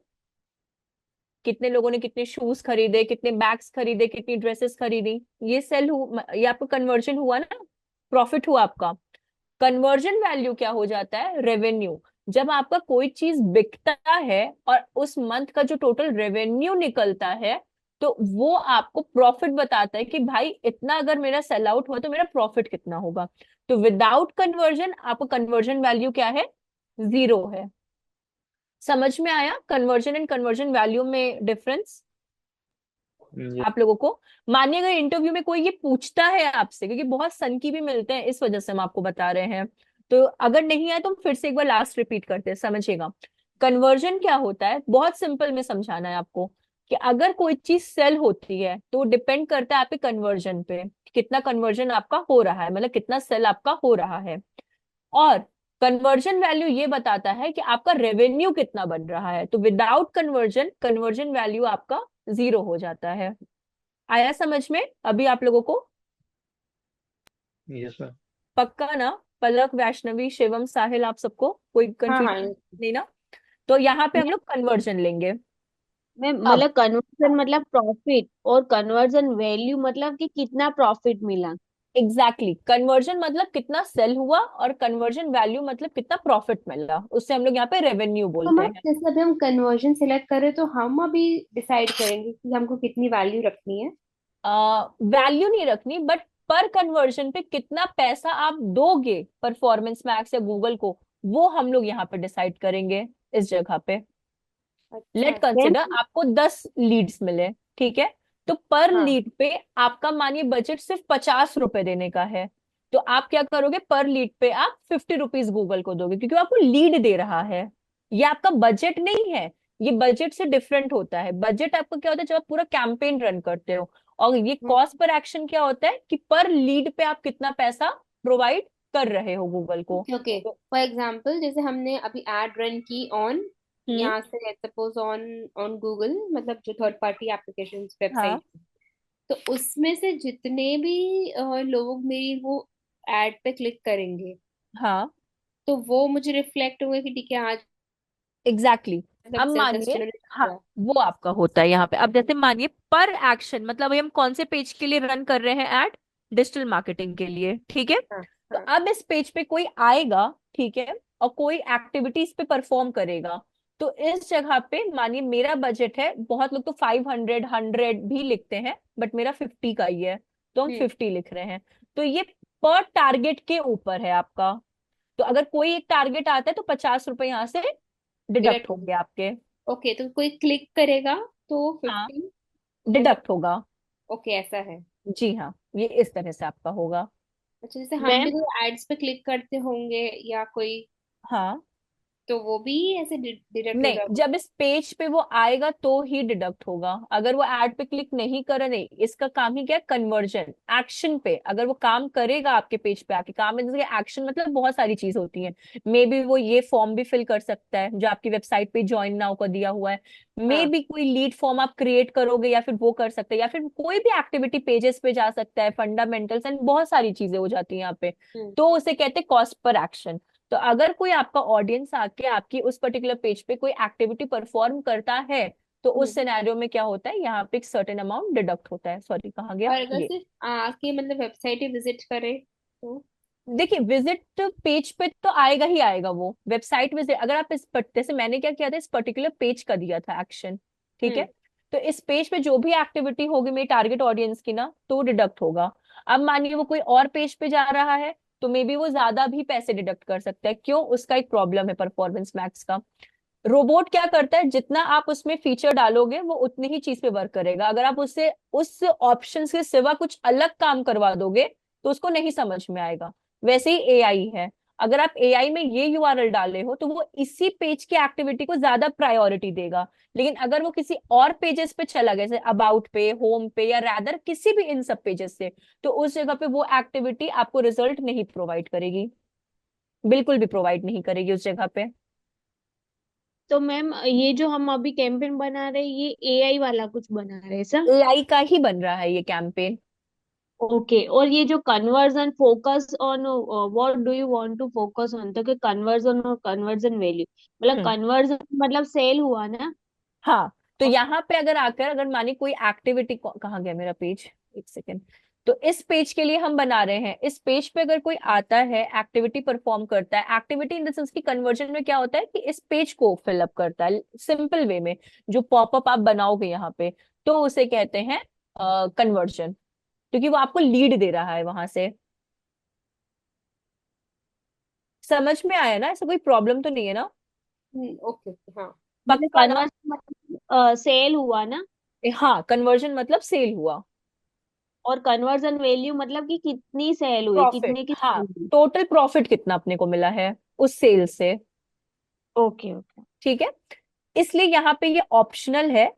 कितने लोगों ने कितने शूज खरीदे, कितने बैग्स खरीदे, कितनी ड्रेसेस खरीदी, ये ये आपका कन्वर्जन हुआ ना, प्रॉफिट हुआ आपका। कन्वर्जन वैल्यू क्या हो जाता है, रेवेन्यू। जब आपका कोई चीज बिकता है और उस मंथ का जो टोटल रेवेन्यू निकलता है, तो वो आपको प्रॉफिट बताता है कि भाई इतना अगर मेरा सेल आउट हुआ तो मेरा प्रॉफिट कितना होगा। तो विदाउट कन्वर्जन आपको कन्वर्जन वैल्यू क्या है, 0 है। समझ में आया कन्वर्जन एंड कन्वर्जन वैल्यू में डिफरेंस ये आप लोगों को? मानिए अगर इंटरव्यू में कोई ये पूछता है आपसे, क्योंकि बहुत सन की भी मिलते हैं, इस वजह से हम आपको बता रहे हैं, तो अगर नहीं आए तो हम फिर से एक बार लास्ट रिपीट करते हैं, समझिएगा। कन्वर्जन क्या होता है, बहुत सिंपल में समझाना है आपको, कि अगर कोई चीज सेल होती है तो डिपेंड करता है आपके कन्वर्जन पे, कितना कन्वर्जन आपका हो रहा है, मतलब कितना सेल आपका हो रहा है। और कन्वर्जन वैल्यू ये बताता है कि आपका रेवेन्यू कितना बन रहा है। तो विदाउट कन्वर्जन, कन्वर्जन वैल्यू आपका 0 हो जाता है। आया समझ में अभी आप लोगों को? Yes ma'am. पक्का ना? पलक, वैष्णवी, शिवम, साहिल, आप सबको कोई हाँ हाँ। कंफ्यूजन नहीं ना? तो यहाँ पे हम लोग कन्वर्जन लेंगे। मैं अब मतलब कन्वर्जन मतलब प्रॉफिट, और कन्वर्जन वैल्यू मतलब कि कितना प्रॉफिट मिला। एग्जैक्टली कन्वर्जन मतलब कितना सेल हुआ, और कन्वर्जन वैल्यू मतलब कितना प्रॉफिट मिला, उससे हम लोग यहाँ पे रेवेन्यू तो बोलते मैम हैं। जैसे अभी हम कन्वर्जन सिलेक्ट करें तो हम अभी डिसाइड करेंगे कि हमको कितनी वैल्यू रखनी है। वैल्यू नहीं रखनी, बट पर कन्वर्जन पे कितना पैसा आप दोगे परफॉर्मेंस मैक्स या गूगल को, वो हम लोग यहाँ पे डिसाइड करेंगे इस जगह पे। अच्छा लेट सेम। कंसिडर आपको 10 लीड्स मिले, ठीक है, तो पर हाँ। लीड पे आपका मानिए बजट सिर्फ 50 रुपए देने का है, तो आप क्या करोगे, पर लीड पे आप 50 रुपीज गूगल को दोगे, क्योंकि वो आपको लीड दे रहा है। ये आपका बजट नहीं है, ये बजट से डिफरेंट होता है। बजट आपका क्या होता है जब आप पूरा कैंपेन रन करते हो, और ये कॉस्ट पर एक्शन क्या होता है कि पर लीड पे आप कितना पैसा प्रोवाइड कर रहे हो गूगल को। ओके ओके, तो फॉर एग्जांपल जैसे हमने अभी एड रन की ऑन, हम्म। यहाँ से सपोज ऑन ऑन गूगल, मतलब जो थर्ड पार्टी एप्लीकेशन हाँ। वेबसाइट, तो उसमें से जितने भी लोग मेरी वो एड पे क्लिक करेंगे, हाँ। तो वो मुझे रिफ्लेक्ट होंगे कि ठीक है आज एग्जैक्टली मतलब अब मानिए, कस्टमर हाँ, हुआ। वो आपका होता है यहाँ पे। अब जैसे मानिए पर एक्शन मतलब अभी हम कौन से पेज के लिए रन कर रहे हैं ऐड, डिजिटल मार्केटिंग के लिए, ठीक है। हाँ तो हाँ। अब इस पेज पे कोई आएगा, ठीक है, और कोई एक्टिविटीज पे परफॉर्म करेगा, तो इस जगह पे मानिए मेरा बजट है, बहुत लोग तो 500 100 भी लिखते हैं, बट मेरा 50 का ही है, तो हम हम्म। 50 लिख रहे हैं। तो ये पर टारगेट के ऊपर है आपका। तो अगर कोई एक टारगेट आता है तो 50 रुपए यहाँ से डिडक्ट डिडक्ट। होंगे आपके। ओके, तो कोई क्लिक करेगा तो हाँ, 50 मतलब। डिडक्ट होगा। ओके ऐसा है। जी हाँ, ये इस तरह से आपका होगा। अच्छा, जैसे हम मैम भी कोई एड्स पे क्लिक करते होंगे या कोई, हाँ, तो वो भी ऐसे डिडक्ट हो नहीं, जाएगा। जब इस पेज पे वो आएगा तो ही डिडक्ट होगा। अगर वो ऐड पे क्लिक नहीं करे, नहीं, इसका काम ही क्या है, कन्वर्जन एक्शन पे अगर वो काम करेगा आपके पेज पे आके, काम जैसे एक्शन मतलब बहुत सारी चीज होती है। मे बी वो ये फॉर्म भी फिल कर सकता है जो आपकी वेबसाइट पे ज्वाइन नाउ का दिया हुआ है, मे हाँ। बी कोई लीड फॉर्म आप क्रिएट करोगे या फिर वो कर सकते हैं, या फिर कोई भी एक्टिविटी पेजेस पे जा सकता है, फंडामेंटल्स एंड बहुत सारी चीजें हो जाती हैं यहाँ पे। हम्म। तो उसे कहते हैं कॉस्ट पर एक्शन। तो अगर कोई आपका ऑडियंस आके आपकी उस पर्टिकुलर पेज पे कोई एक्टिविटी परफॉर्म करता है, तो हम्म। उस सिनेरियो में क्या होता है, यहाँ पे एक सर्टेन अमाउंट डिडक्ट होता है। सॉरी, कहाँ गया और अगर ये। सिर्फ आके मतलब वेबसाइट ही विजिट करे तो। देखिए विजिट पेज पे तो आएगा ही आएगा वो, वेबसाइट विजिट अगर आप जैसे मैंने क्या किया था, इस पर्टिकुलर पेज का दिया था एक्शन, ठीक है, हम्म। तो इस पेज पे जो भी एक्टिविटी होगी मेरी टारगेट ऑडियंस की ना, तो वो डिडक्ट होगा। अब मानिए वो कोई और पेज पे जा रहा है, तो मे बी वो ज्यादा भी पैसे डिडक्ट कर सकता है। क्यों, उसका एक प्रॉब्लम है परफॉर्मेंस मैक्स का। रोबोट क्या करता है, जितना आप उसमें फीचर डालोगे वो उतनी ही चीज पे वर्क करेगा। अगर आप उससे उस ऑप्शन के सिवा कुछ अलग काम करवा दोगे तो उसको नहीं समझ में आएगा। वैसे ही एआई है, अगर आप एआई में ये यूआरएल डाले हो तो वो इसी पेज की एक्टिविटी को ज्यादा प्रायोरिटी देगा। लेकिन अगर वो किसी और पेजेस पे चला गया, जैसे अबाउट पे, होम पे, या रैदर किसी भी इन सब पेजेस से, तो उस जगह पे वो एक्टिविटी आपको रिजल्ट नहीं प्रोवाइड करेगी, बिल्कुल भी प्रोवाइड नहीं करेगी उस जगह पे। तो मैम ये जो हम अभी कैंपेन बना रहे हैं ये एआई वाला कुछ बना रहे हैं सर? एआई का ही बन रहा है ये कैंपेन। ओके, और ये जो conversion focus on what do you want to focus on, तो कि कन्वर्जन और कन्वर्जन वैल्यू मतलब हम्म। कन्वर्जन मतलब सेल हुआ ना? हाँ, तो यहाँ पे अगर आकर अगर मानिए कोई एक्टिविटी, कहाँ गया मेरा पेज, एक सेकेंड। तो इस पेज के लिए हम बना रहे हैं, इस पेज पे अगर कोई आता है, एक्टिविटी परफॉर्म करता है, एक्टिविटी इन द सेंस की कन्वर्जन में क्या होता है कि इस पेज को फिलअप करता है सिंपल वे में, जो पॉपअप आप बनाओगे यहाँ पे, तो उसे कहते हैं कन्वर्जन, क्योंकि वो आपको लीड दे रहा है वहां से। समझ में आया ना, ऐसा कोई प्रॉब्लम तो नहीं है ना? ओके ओके हाँ। मतलब पक्का ना? कन्वर्जन मतलब सेल हुआ ना? हाँ, कन्वर्जन मतलब सेल हुआ। और कन्वर्जन वैल्यू मतलब कि कितनी सेल हुई, प्रॉफिट, कितने की हाँ, सेल हुई। टोटल प्रॉफिट कितना अपने को मिला है उस सेल से, ओके ओके। ठीक है। इसलिए यहाँ पे ये ऑप्शनल है।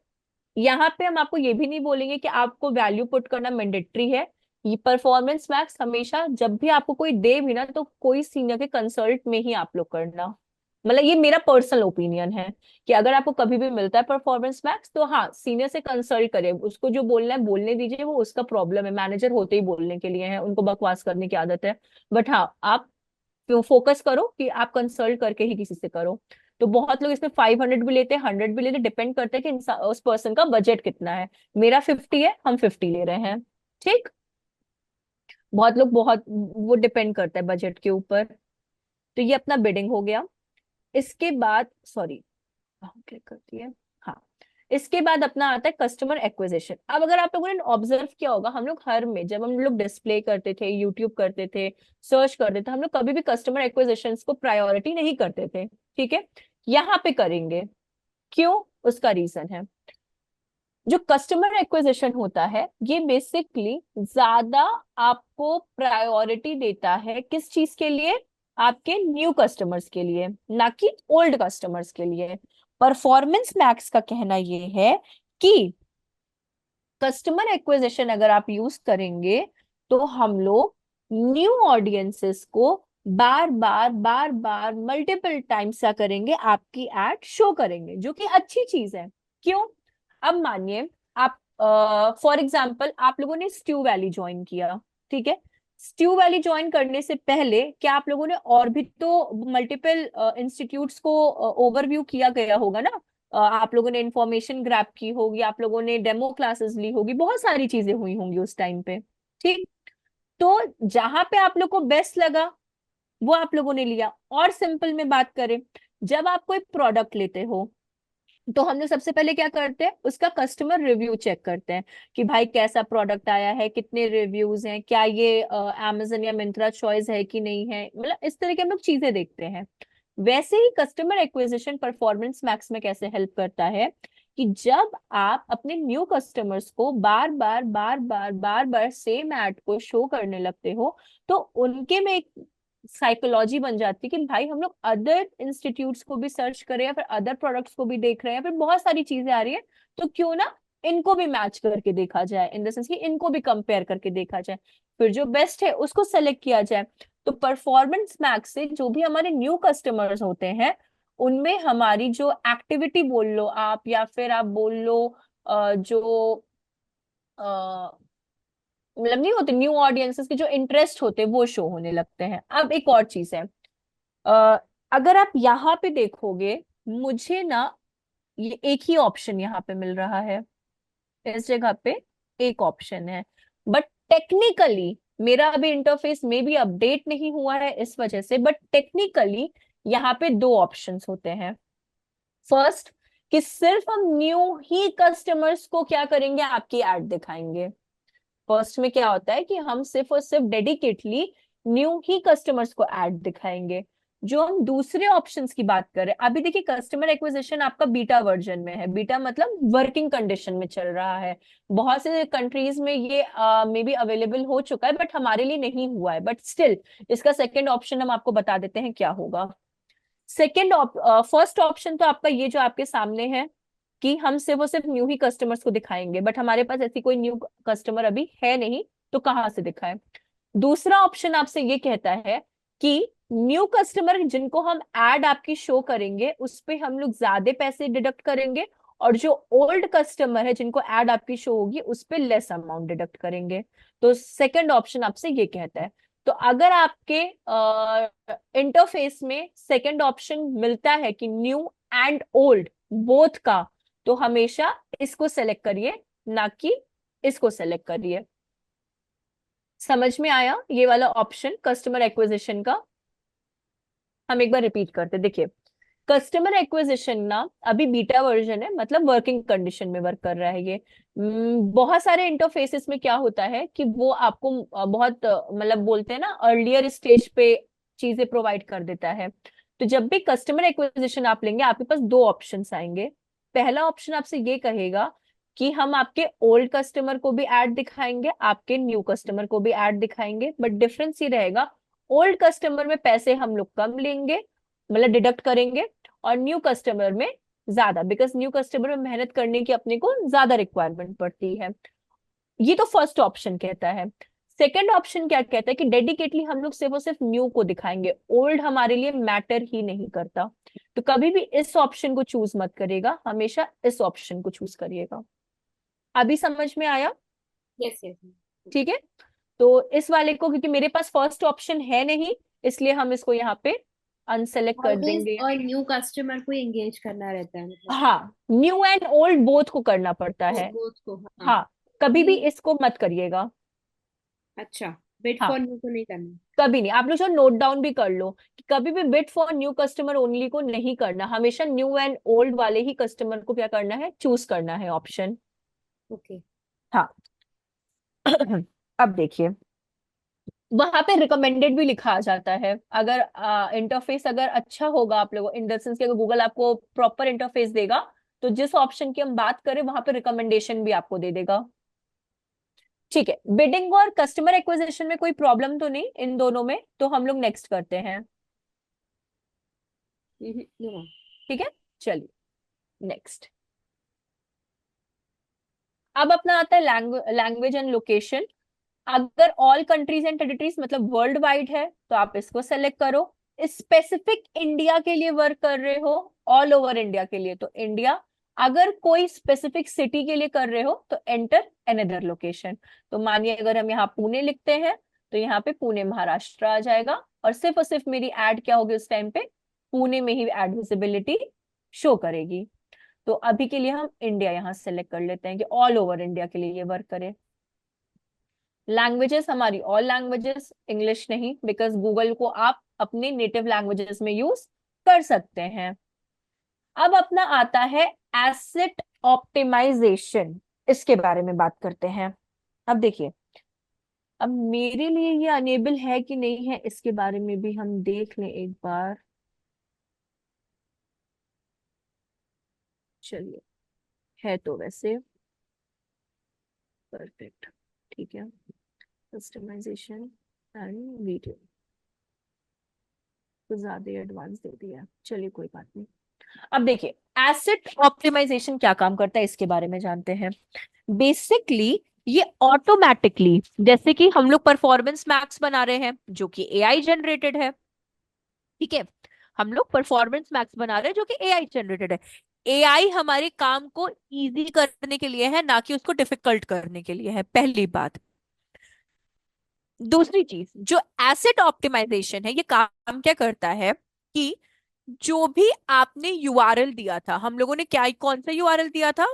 यहाँ पे हम आपको ये भी नहीं बोलेंगे कि आपको वैल्यू पुट करना मैंडेटरी है। ये परफॉर्मेंस मैक्स हमेशा जब भी आपको कोई दे भी ना, तो कोई सीनियर के कंसल्ट में ही आप लोग करना। मतलब ये मेरा पर्सनल ओपिनियन है कि अगर आपको कभी भी मिलता है परफॉर्मेंस मैक्स, तो हाँ, सीनियर से कंसल्ट करें, उसको जो बोलना है बोलने दीजिए, वो उसका प्रॉब्लम है, मैनेजर होते ही बोलने के लिए हैं, उनको बकवास करने की आदत है। बट हाँ, आप फोकस करो कि आप कंसल्ट करके ही किसी से करो। तो बहुत लोग इसमें 500 भी लेते हैं, 100 भी लेते हैं, डिपेंड करता है कि उस पर्सन का बजट कितना है। मेरा 50 है, हम 50 ले रहे हैं, ठीक। बहुत लोग बहुत, वो डिपेंड करता है बजट के ऊपर। तो ये अपना बिडिंग हो गया। इसके बाद सॉरी, क्लिक करती है, हाँ, इसके बाद अपना आता है कस्टमर एक्विजिशन। अब अगर आप लोगों ने ऑब्जर्व किया होगा, हम लोग हर में जब हम लोग डिस्प्ले करते थे, यूट्यूब करते थे, सर्च करते थे, हम लोग कभी भी कस्टमर एक्विजिशन को प्रायोरिटी नहीं करते थे। ठीक है, यहाँ पे करेंगे। क्यों? उसका रीजन है, जो कस्टमर एक्विजिशन होता है ये बेसिकली ज्यादा आपको प्रायोरिटी देता है किस चीज के लिए? आपके न्यू कस्टमर्स के लिए, ना कि ओल्ड कस्टमर्स के लिए। परफॉर्मेंस मैक्स का कहना ये है कि कस्टमर एक्विजिशन अगर आप यूज करेंगे तो हम लोग न्यू ऑडियंसेस को बार बार मल्टीपल टाइम्स क्या करेंगे? आपकी एड शो करेंगे, जो कि अच्छी चीज है। क्यों? अब मानिए आप, फॉर एग्जाम्पल आप लोगों ने स्ट्यू वैली ज्वाइन किया। ठीक है, स्ट्यू वैली ज्वाइन करने से पहले क्या आप लोगों ने और भी तो मल्टीपल इंस्टीट्यूट्स को ओवरव्यू किया गया होगा ना? आप लोगों ने इंफॉर्मेशन ग्रैब की होगी, आप लोगों ने डेमो क्लासेस ली होगी, बहुत सारी चीजें हुई होंगी उस टाइम पे। ठीक, तो जहां पे आप लोग को बेस्ट लगा वो आप लोगों ने लिया। और सिंपल में बात करें, जब आप कोई प्रोडक्ट लेते हो तो हम लोग सबसे पहले क्या करते हैं? उसका कस्टमर रिव्यू चेक करते हैं कि भाई कैसा प्रोडक्ट आया है, कितने रिव्यूज हैं, क्या ये amazon या मिंत्रा चॉइस है कि नहीं है, मतलब इस तरह के हम लोग चीजें देखते हैं। वैसे ही कस्टमर एक्विजिशन परफॉर्मेंस मैक्स में कैसे हेल्प करता है कि जब आप अपने न्यू कस्टमर्स को बार बार सेम ऐड को शो करने लगते हो, तो उनके में एक साइकोलॉजी बन जाती है कि भाई हम लोग अदर इंस्टीट्यूट्स को भी सर्च करें, या फिर अदर प्रोडक्ट्स को भी देख रहे हैं, फिर बहुत सारी चीजें आ रही है, तो क्यों ना इनको भी मैच करके देखा जाए, इन द सेंस कि इनको भी कंपेयर करके देखा जाए, फिर जो बेस्ट है उसको सेलेक्ट किया जाए। तो परफॉर्मेंस मैक्स से जो भी हमारे न्यू कस्टमर्स होते हैं, उनमें हमारी जो एक्टिविटी बोल लो आप, या फिर आप बोल लो जो मतलब नहीं होते न्यू ऑडियंसेस के जो इंटरेस्ट होते हैं वो शो होने लगते हैं। अब एक और चीज है, अ, अगर आप यहाँ पे देखोगे, मुझे ना ये एक ही ऑप्शन यहाँ पे मिल रहा है, इस जगह पे एक ऑप्शन है, बट टेक्निकली मेरा अभी इंटरफेस में भी अपडेट नहीं हुआ है इस वजह से, बट टेक्निकली यहाँ पे दो ऑप्शंस होते हैं। फर्स्ट, कि सिर्फ हम न्यू ही कस्टमर्स को क्या करेंगे? आपकी एड दिखाएंगे। फर्स्ट में क्या होता है कि हम सिर्फ और सिर्फ डेडिकेटली न्यू ही कस्टमर्स को ऐड दिखाएंगे। जो हम दूसरे ऑप्शंस की बात करें, अभी देखिए कस्टमर एक्विजिशन आपका बीटा वर्जन में है, बीटा मतलब वर्किंग कंडीशन में चल रहा है। बहुत से कंट्रीज में ये मे बी अवेलेबल हो चुका है, बट हमारे लिए नहीं हुआ है, बट स्टिल इसका सेकेंड ऑप्शन हम आपको बता देते हैं क्या होगा। सेकेंड, फर्स्ट ऑप्शन तो आपका ये जो आपके सामने है कि हम सिर्फ और सिर्फ न्यू ही कस्टमर्स को दिखाएंगे, बट हमारे पास ऐसी कोई न्यू कस्टमर अभी है नहीं, तो कहाँ से दिखाएं? दूसरा ऑप्शन आपसे ये कहता है कि न्यू कस्टमर जिनको हम एड आपकी शो करेंगे उस पे हम लोग ज्यादा पैसे डिडक्ट करेंगे, और जो ओल्ड कस्टमर है जिनको एड आपकी शो होगी उस पे लेस अमाउंट डिडक्ट करेंगे। तो सेकंड ऑप्शन आपसे ये कहता है। तो अगर आपके इंटरफेस में सेकंड ऑप्शन मिलता है कि न्यू एंड ओल्ड बोथ का, तो हमेशा इसको सेलेक्ट करिए, ना कि इसको सेलेक्ट करिए। समझ में आया ये वाला ऑप्शन कस्टमर एक्विजिशन का? हम एक बार रिपीट करते, देखिए कस्टमर एक्विजिशन ना अभी बीटा वर्जन है, मतलब वर्किंग कंडीशन में वर्क कर रहा है ये। बहुत सारे इंटरफेसेस में क्या होता है कि वो आपको बहुत मतलब बोलते हैं ना अर्लियर स्टेज पे चीजें प्रोवाइड कर देता है। तो जब भी कस्टमर एक्विजिशन आप लेंगे, आपके पास दो ऑप्शंस आएंगे। पहला ऑप्शन आपसे ये कहेगा कि हम आपके ओल्ड कस्टमर को भी ऐड दिखाएंगे, आपके न्यू कस्टमर को भी ऐड दिखाएंगे, बट डिफरेंस ये रहेगा, ओल्ड कस्टमर में पैसे हम लोग कम लेंगे, मतलब डिडक्ट करेंगे, और न्यू कस्टमर में ज्यादा, बिकॉज न्यू कस्टमर में मेहनत करने की अपने को ज्यादा रिक्वायरमेंट पड़ती है। ये तो फर्स्ट ऑप्शन कहता है। सेकंड ऑप्शन क्या कहता है कि डेडिकेटली हम लोग सिर्फ और सिर्फ न्यू को दिखाएंगे, ओल्ड हमारे लिए मैटर ही नहीं करता। तो कभी भी इस ऑप्शन को चूज मत करिएगा, हमेशा इस ऑप्शन को चूज करिएगा। अभी समझ में आया? Yes yes. ठीक है, तो इस वाले को, क्योंकि मेरे पास फर्स्ट ऑप्शन है नहीं, इसलिए हम इसको यहाँ पे अनसेलेक्ट कर ऑलवेज देंगे। और न्यू कस्टमर को एंगेज करना रहता है, मतलब हाँ, न्यू एंड ओल्ड बोथ को करना पड़ता है। बोथ को। हाँ। हाँ, कभी भी ये इसको मत करिएगा। अच्छा। बिट हाँ, फॉर न्यू को नहीं करना। कभी नहीं। आप लोग जो नोट डाउन भी कर लो कि कभी भी bit for new customer only को नहीं करना, हमेशा न्यू एंड ओल्ड वाले ही कस्टमर को क्या करना है, चूज करना है ऑप्शन। ओके। हाँ। अब देखिए, वहां पे रिकमेंडेड भी लिखा आ जाता है। अगर इंटरफेस अगर अच्छा होगा आप लोगों, इन द सेंस कि अगर गूगल आपको प्रॉपर इंटरफेस देगा, तो जिस ऑप्शन की हम बात करें वहां पे रिकमेंडेशन भी आपको दे देगा। ठीक है, बिडिंग और कस्टमर एक्विजिशन में कोई प्रॉब्लम तो नहीं इन दोनों में, तो हम लोग नेक्स्ट करते हैं। नो। ठीक है, चलिए नेक्स्ट। अब अपना आता है लैंग्वेज एंड लोकेशन। अगर ऑल कंट्रीज एंड टेरिटरीज मतलब वर्ल्ड वाइड है तो आप इसको सेलेक्ट करो। स्पेसिफिक इंडिया के लिए वर्क कर रहे हो, ऑल ओवर इंडिया के लिए तो इंडिया। अगर कोई स्पेसिफिक सिटी के लिए कर रहे हो तो एंटर अनदर लोकेशन। तो मानिए अगर हम यहाँ पुणे लिखते हैं तो यहाँ पे पुणे महाराष्ट्र आ जाएगा, और सिर्फ मेरी एड क्या होगी उस टाइम पे, पुणे में ही एड विजिबिलिटी शो करेगी। तो अभी के लिए हम इंडिया यहाँ सेलेक्ट कर लेते हैं कि ऑल ओवर इंडिया के लिए ये वर्क करे। लैंग्वेजेस हमारी ऑल लैंग्वेजेस, इंग्लिश नहीं, बिकॉज गूगल को आप अपने नेटिव लैंग्वेजेस में यूज कर सकते हैं। अब अपना आता है एसेट ऑप्टिमाइजेशन, इसके बारे में बात करते हैं। अब देखिए, अब मेरे लिए ये अनेबल है कि नहीं है इसके बारे में भी हम देख लें एक बार। चलिए, है तो वैसे परफेक्ट। ठीक है, कस्टमाइजेशन एंड वीडियो तो ज्यादा एडवांस दे दिया, चलिए कोई बात नहीं। अब देखिए, एसेट ऑप्टिमाइजेशन क्या काम करता है इसके बारे में जानते हैं। बेसिकली ये ऑटोमेटिकली, जैसे कि हम लोग परफॉर्मेंस मैक्स बना रहे हैं जो कि एआई जनरेटेड है। ठीक है, हम लोग परफॉर्मेंस मैक्स बना रहे हैं जो कि एआई जनरेटेड है। एआई हमारे काम को इजी करने के लिए है, ना कि उसको डिफिकल्ट करने के लिए है, पहली बात। दूसरी चीज, जो एसेट ऑप्टिमाइजेशन है, ये काम क्या करता है कि जो भी आपने यूआरएल दिया था, हम लोगों ने क्या, कौन सा यूआरएल दिया था,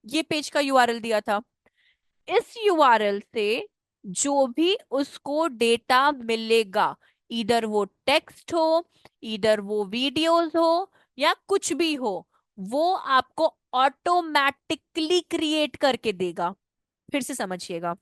ये पेज का यूआरएल दिया था। इस यूआरएल से जो भी उसको डेटा मिलेगा, इधर वो टेक्स्ट हो, इधर वो वीडियोस हो, या कुछ भी हो, वो आपको ऑटोमेटिकली क्रिएट करके देगा। फिर से समझिएगा,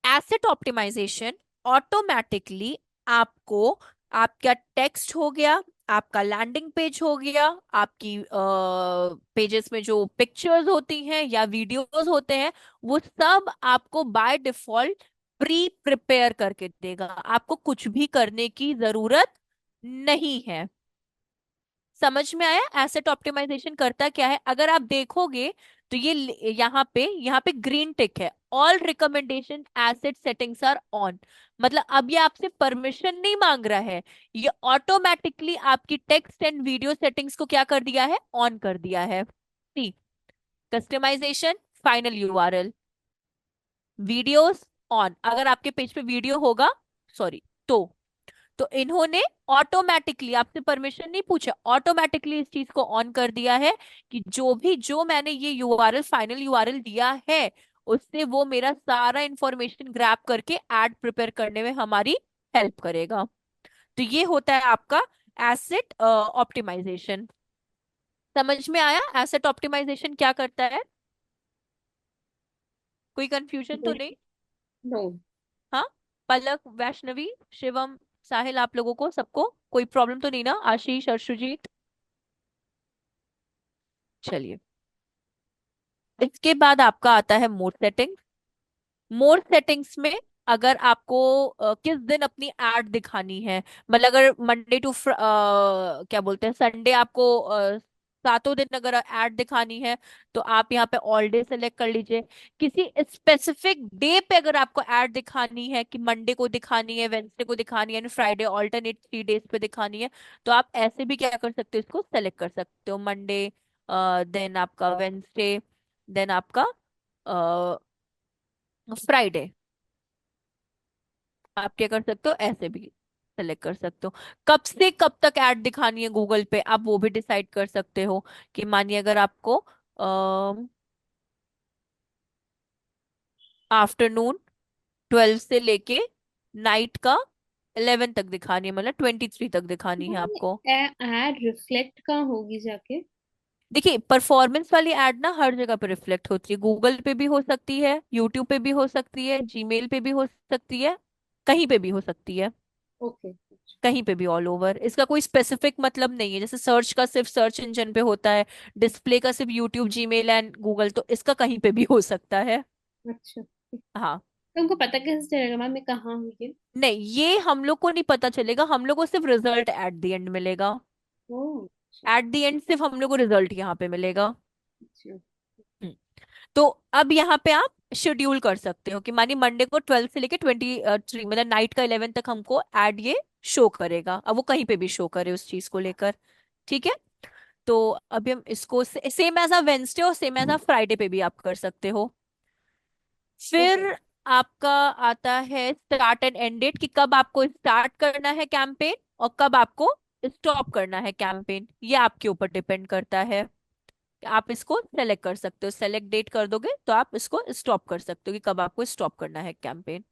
एसेट ऑप्टिमाइजेशन ऑटोमेटिकली आपको, आपका टेक्स्ट हो गया, आपका लैंडिंग पेज हो गया, आपकी पेजेस में जो पिक्चर्स होती हैं या वीडियोस होते हैं, वो सब आपको बाय डिफॉल्ट प्री प्रिपेयर करके देगा। आपको कुछ भी करने की जरूरत नहीं है। समझ में आया एसेट ऑप्टिमाइजेशन करता क्या है? अगर आप देखोगे तो ये यहाँ पे ग्रीन टिक है, all recommendation asset settings are on. मतलब अब ये आपसे परमिशन नहीं मांग रहा है, ये ऑटोमेटिकली आपकी टेक्स्ट एंड वीडियो सेटिंग्स को क्या कर दिया है, ऑन कर दिया है। See, customization, final URL, videos on. अगर आपके पेज पे वीडियो होगा, सॉरी, तो इन्होंने ऑटोमेटिकली आपसे परमिशन नहीं पूछा, ऑटोमेटिकली इस चीज को ऑन कर दिया है कि जो मैंने ये यूआरएल, फाइनल यूआरएल दिया है, उससे वो मेरा सारा इंफॉर्मेशन ग्रैब करके एड प्रिपेयर करने में हमारी हेल्प करेगा। तो ये होता है आपका एसेट ऑप्टिमाइजेशन। समझ में आया एसेट ऑप्टिमाइजेशन क्या करता है? कोई कंफ्यूजन तो नहीं? नो। हाँ, पलक, वैष्णवी, शिवम, साहिल, आप लोगों को सबको कोई प्रॉब्लम तो नहीं ना? आशीष, अर्शुजीत, चलिए। इसके बाद आपका आता है मोड सेटिंग। मोड सेटिंग्स में अगर आपको किस दिन अपनी एड दिखानी है, मतलब अगर मंडे टू क्या बोलते हैं, संडे आपको सातों दिन अगर एड दिखानी है, तो आप यहाँ पे ऑल डे सेलेक्ट कर लीजिए। किसी स्पेसिफिक डे पे अगर आपको एड दिखानी है, कि मंडे को दिखानी है, वेंसडे को दिखानी है, फ्राइडे, ऑल्टरनेट 3 डेज पे दिखानी है, तो आप ऐसे भी क्या कर सकते हो, इसको सेलेक्ट कर सकते हो। मंडे, देन आपका वेंसडे, देन आपका फ्राइडे, आप क्या कर सकते हो, ऐसे भी सेलेक्ट कर सकते हो। कब से कब तक ऐड दिखानी है गूगल पे, आप वो भी डिसाइड कर सकते हो। कि मानिए अगर आपको आफ्टरनून 12 से लेके नाइट का 11 तक दिखानी है, मतलब 23 तक दिखानी है आपको। एड रिफ्लेक्ट कहाँ होगी जाके? देखिए, परफॉर्मेंस वाली एड ना हर जगह पे रिफ्लेक्ट होती है, गूगल पे भी हो सकती है, यूट्यूब पे भी हो सकती है, जीमेल पे भी हो सकती है, कहीं पे भी हो सकती है, ओके। कहीं पे भी, ऑल ओवर। इसका कोई स्पेसिफिक मतलब नहीं है, जैसे सर्च का सिर्फ सर्च इंजन पे होता है, डिस्प्ले का सिर्फ यूट्यूब, जीमेल एंड गूगल, तो इसका कहीं पे भी हो सकता है। अच्छा, हाँ। तो हमको पता कैसे चलेगा मैम मैं कहाँ हूँ ये? नहीं, ये हम लोग को नहीं पता चलेगा, हम लोग को सिर्फ रिजल्ट एट द एंड मिलेगा। ओह, अच्छा। एट द एंड सिर्फ हम लोग को रिजल्ट यहाँ पे मिलेगा। अच्छा। हम्म। तो अब यहाँ पे आप शेड्यूल कर सकते हो कि मानिए मंडे को 12 से लेके 23, मतलब नाइट का 11 तक हमको एड ये शो करेगा, अब वो कहीं पे भी शो करे उस चीज को लेकर। ठीक है। तो अभी हम इसको सेम एज अ वेंसडे और सेम एज अ फ्राइडे पे भी आप कर सकते हो। ओके। फिर आपका आता है स्टार्ट एंड एंड डेट, कि कब आपको स्टार्ट करना है कैंपेन और कब आपको स्टॉप करना है कैंपेन, ये आपके ऊपर डिपेंड करता है। आप इसको सेलेक्ट कर सकते हो, सेलेक्ट डेट कर दोगे तो आप इसको स्टॉप कर सकते हो कि कब आपको स्टॉप करना है कैंपेन।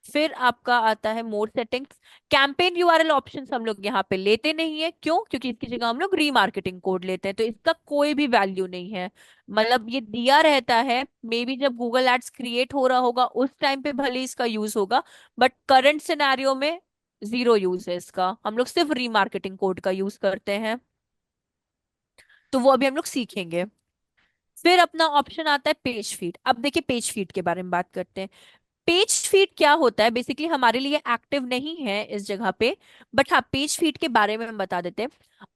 फिर आपका आता है मोर सेटिंग्स। कैंपेन यूआरएल ऑप्शंस हम लोग यहाँ पे लेते नहीं है, क्यों? क्योंकि इसकी जगह हम लोग रीमार्केटिंग कोड लेते हैं, तो इसका कोई भी वैल्यू नहीं है। मतलब ये दिया रहता है, मे बी जब गूगल एड्स क्रिएट हो रहा होगा उस टाइम पे भले इसका यूज होगा, बट करंट सिनेरियो में जीरो यूज है इसका, हम लोग सिर्फ रीमार्केटिंग कोड का यूज करते हैं। तो वो अभी हम लोग सीखेंगे। फिर अपना ऑप्शन आता है पेज फीड। अब देखिए, पेज फीड के बारे में बात करते हैं। पेज फीड क्या होता है, बेसिकली हमारे लिए एक्टिव नहीं है इस जगह पे, बट हाँ, पेज फीड के बारे में हम बता देते हैं।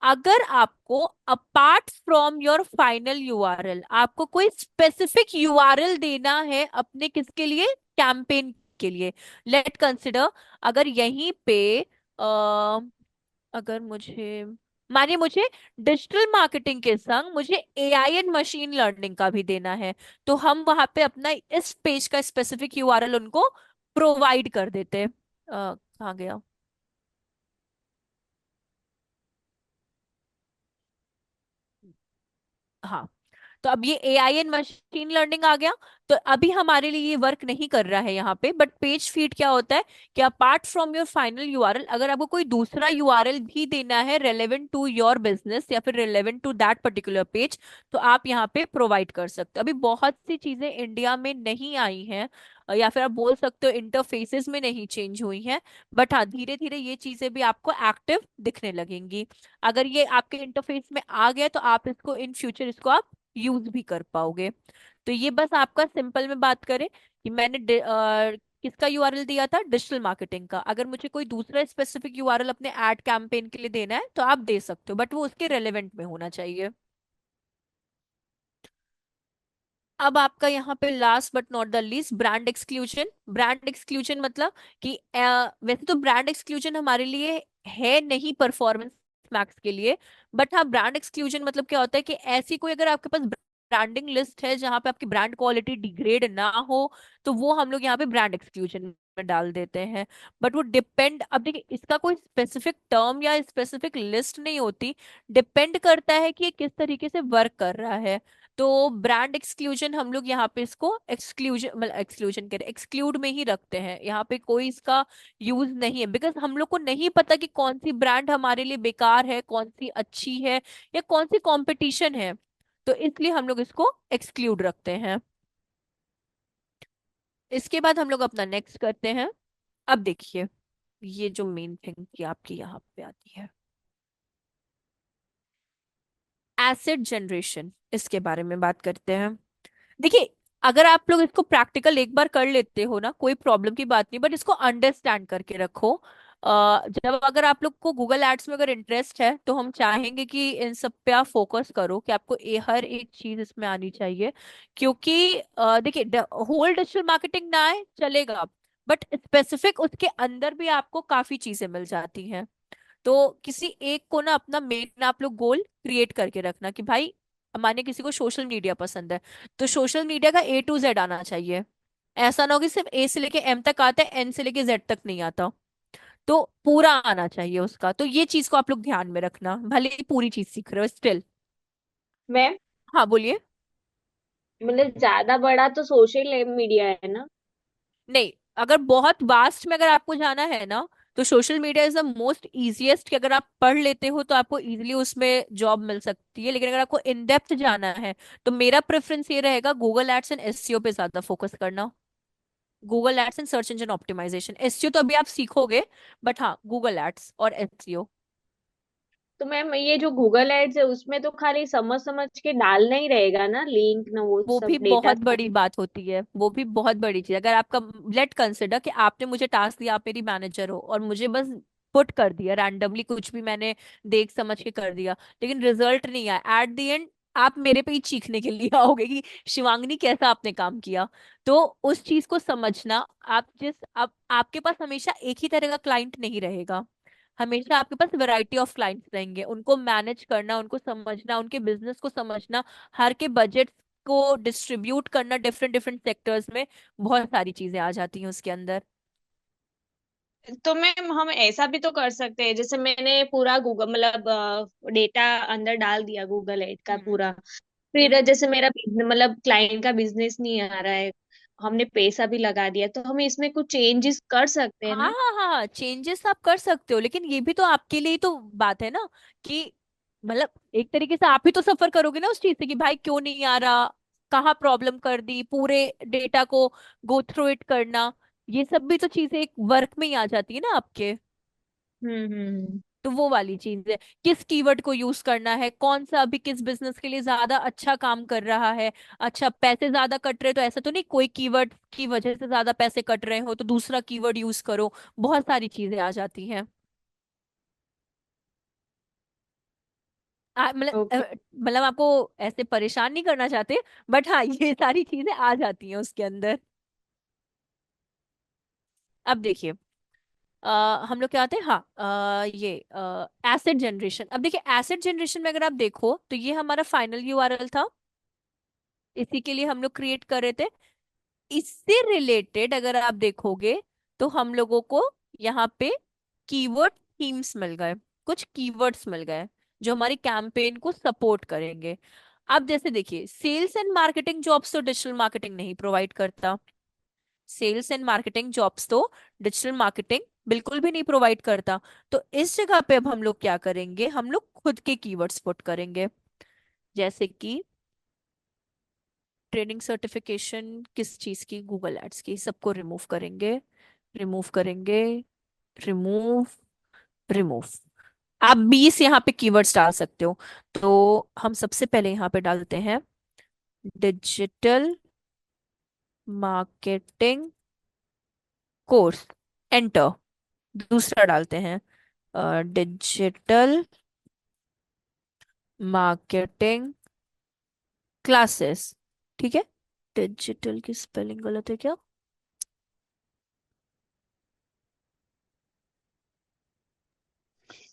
अगर आपको apart from your final URL आपको कोई स्पेसिफिक यूआरएल देना है अपने किसके लिए, कैंपेन के लिए, लेट कंसिडर, अगर यहीं पे अ, अगर मुझे, मानिए मुझे डिजिटल मार्केटिंग के संग मुझे एआई एंड मशीन लर्निंग का भी देना है, तो हम वहां पे अपना इस पेज का स्पेसिफिक यूआरएल उनको प्रोवाइड कर देते हैं। कहाँ गया? हाँ। तो अब ये एआई एंड मशीन लर्निंग आ गया, तो अभी हमारे लिए ये वर्क नहीं कर रहा है यहाँ पे। बट पेज फीड क्या होता है कि apart from your final URL अगर आपको कोई दूसरा यूआरएल भी देना है रेलेवेंट टू योर बिजनेस या फिर relevant to that particular page, तो आप यहाँ पे प्रोवाइड कर सकते हो। अभी बहुत सी चीजें इंडिया में नहीं आई हैं, या फिर आप बोल सकते हो इंटरफेसेस में नहीं चेंज हुई हैं, बट हाँ, धीरे धीरे ये चीजें भी आपको एक्टिव दिखने लगेंगी। अगर ये आपके इंटरफेस में आ गया तो आप इसको इन फ्यूचर इसको आप यूज भी कर पाओगे। तो ये बस आपका सिंपल में बात करें कि मैंने किसका यूआरएल दिया था, डिजिटल मार्केटिंग का। अगर मुझे कोई दूसरा स्पेसिफिक यूआरएल अपने एड कैंपेन के लिए देना है तो आप दे सकते हो, बट वो उसके रेलेवेंट में होना चाहिए। अब आपका यहाँ पे last but not the least, brand exclusion. Brand exclusion मतलब कि वैसे तो ब्रांड एक्सक्लूजन हमारे लिए है नहीं परफॉर्मेंस मैक्स के लिए, बट हाँ, ब्रांड एक्सक्लूजन मतलब क्या होता है कि ऐसी कोई अगर आपके पास ब्रांडिंग लिस्ट है जहाँ पे आपकी ब्रांड क्वालिटी डिग्रेड ना हो, तो वो हम लोग यहाँ पे ब्रांड एक्सक्लूजन में डाल देते हैं। बट वो डिपेंड, अब देखिए इसका कोई स्पेसिफिक टर्म या स्पेसिफिक लिस्ट नहीं होती, डिपेंड करता है कि ये किस तरीके से वर्क कर रहा है। तो ब्रांड एक्सक्लूजन हम लोग यहाँ पे इसको एक्सक्लूजन, मतलब एक्सक्लूजन कह रहे एक्सक्लूड में ही रखते हैं, यहाँ पे कोई इसका यूज नहीं है, बिकॉज हम लोग को नहीं पता कि कौन सी ब्रांड हमारे लिए बेकार है, कौन सी अच्छी है, या कौन सी कंपटीशन है, तो इसलिए हम लोग इसको एक्सक्लूड रखते हैं। इसके बाद हम लोग अपना नेक्स्ट करते हैं। अब देखिए, ये जो मेन थिंग की आपकी यहाँ पे आती है, एसिड जनरेशन, इसके बारे में बात करते हैं। देखिए, अगर आप लोग इसको प्रैक्टिकल एक बार कर लेते हो ना, कोई प्रॉब्लम की बात नहीं, बट इसको अंडरस्टैंड करके रखो। जब अगर आप लोग को गूगल एड्स में अगर इंटरेस्ट है तो हम चाहेंगे कि इन सब पे आप फोकस करो, कि आपको हर एक चीज इसमें आनी चाहिए। क्योंकि देखिए, होल डिजिटल मार्केटिंग ना आए चलेगा, बट स्पेसिफिक उसके अंदर भी आपको काफी चीजें मिल जाती हैं। तो किसी एक को ना अपना मेन आप लोग गोल क्रिएट करके रखना कि भाई, माने किसी को सोशल मीडिया पसंद है, तो सोशल मीडिया का A to Z आना चाहिए। ऐसा ना हो कि सिर्फ A से लेके M तक आता है, N से लेके Z तक नहीं आता, तो पूरा आना चाहिए उसका। तो ये चीज को आप लोग ध्यान में रखना, भले ही पूरी चीज सीख रहे हो स्टिल। मैम, हाँ, बोलिए। मतलब ज्यादा बड़ा तो सोशल मीडिया है ना? नहीं, अगर बहुत वास्ट में अगर आपको जाना है ना, तो social media is the most easiest, कि अगर आप पढ़ लेते हो तो आपको इजीली उसमें जॉब मिल सकती है। लेकिन अगर आपको इन डेप्थ जाना है, तो मेरा प्रेफरेंस ये रहेगा गूगल एड्स एंड एसईओ पे ज्यादा फोकस करना। Google ads and search engine optimisation, SEO तो अभी आप सीखोगे, बट हाँ गूगल एड्स और एसईओ। तो मैम ये जो गूगल एड्स है उसमें तो खाली समझ समझ के डालना ही रहेगा ना, लिंक ना वो वो भी सब डेटा बहुत सब। बड़ी बात होती है, वो भी बहुत बड़ी चीज। अगर आपका, लेट कंसिडर कि आपने मुझे टास्क दिया, आप मेरी मैनेजर हो और मुझे बस पुट कर दिया रैंडमली, कुछ भी मैंने देख समझ के कर दिया, लेकिन रिजल्ट नहीं आया एट द एंड, आप मेरे पे ही चीखने के लिए आओगे कि शिवांगनी कैसा आपने काम किया। तो उस चीज को समझना, आप जिस आप आपके पास हमेशा एक ही तरह का क्लाइंट नहीं रहेगा, हमेशा आपके पास वैरायटी ऑफ क्लाइंट्स रहेंगे। उनको मैनेज करना, उनको समझना, उनके बिजनेस को समझना, हर के बजट को डिस्ट्रीब्यूट करना डिफरेंट डिफरेंट सेक्टर्स में, बहुत सारी चीजें आ जाती हैं उसके अंदर। तो मैम हम ऐसा भी तो कर सकते हैं, जैसे मैंने पूरा गूगल मतलब डेटा अंदर डाल दिया गूगल एड का हम्म। पूरा, फिर हम्म। जैसे मेरा मतलब क्लाइंट का बिजनेस नहीं आ रहा है, हमने पैसा भी लगा दिया, तो हम इसमें कुछ चेंजेस कर सकते हैं हाँ ना? हाँ हाँ, चेंजेस आप कर सकते हो, लेकिन ये भी तो आपके लिए ही तो बात है ना, कि मतलब एक तरीके से आप ही तो सफर करोगे ना उस चीज से, कि भाई क्यों नहीं आ रहा, कहाँ प्रॉब्लम कर दी, पूरे डेटा को गो थ्रू इट करना, ये सब भी तो चीजें एक वर्क में ही आ जाती है ना आपके। हम्म। तो वो वाली चीज है, किस कीवर्ड को यूज करना है, कौन सा अभी किस बिजनेस के लिए ज्यादा अच्छा काम कर रहा है। अच्छा, पैसे ज्यादा कट रहे तो ऐसा तो नहीं कोई कीवर्ड की वजह से ज्यादा पैसे कट रहे हो तो दूसरा कीवर्ड यूज करो। बहुत सारी चीजें आ जाती हैं। मतलब ओके। मतलब आपको ऐसे परेशान नहीं करना चाहते, बट हाँ ये सारी चीजें आ जाती हैं उसके अंदर। अब देखिए, हम लोग क्या आते हैं, हाँ, ये एसेट जनरेशन। अब देखिए, एसेट जनरेशन में अगर आप देखो तो ये हमारा फाइनल यूआरएल था, इसी के लिए हम लोग क्रिएट कर रहे थे। इससे रिलेटेड अगर आप देखोगे, तो हम लोगों को यहाँ पे कीवर्ड थीम्स मिल गए, कुछ कीवर्ड्स मिल गए जो हमारी कैंपेन को सपोर्ट करेंगे। अब जैसे देखिए, सेल्स एंड मार्केटिंग जॉब्स तो डिजिटल मार्केटिंग नहीं प्रोवाइड करता। सेल्स एंड मार्केटिंग जॉब्स तो डिजिटल मार्केटिंग बिल्कुल भी नहीं प्रोवाइड करता। तो इस जगह पे अब हम लोग क्या करेंगे, हम लोग खुद के कीवर्ड्स पुट करेंगे। जैसे कि ट्रेनिंग सर्टिफिकेशन, किस चीज की, गूगल एड्स की, सबको रिमूव करेंगे, रिमूव करेंगे, रिमूव, रिमूव। आप 20 यहाँ पे कीवर्ड्स डाल सकते हो। तो हम सबसे पहले यहाँ पे डालते हैं डिजिटल मार्केटिंग कोर्स, एंटर। दूसरा डालते हैं डिजिटल मार्केटिंग क्लासेस। ठीक है, डिजिटल की स्पेलिंग गलत है क्या?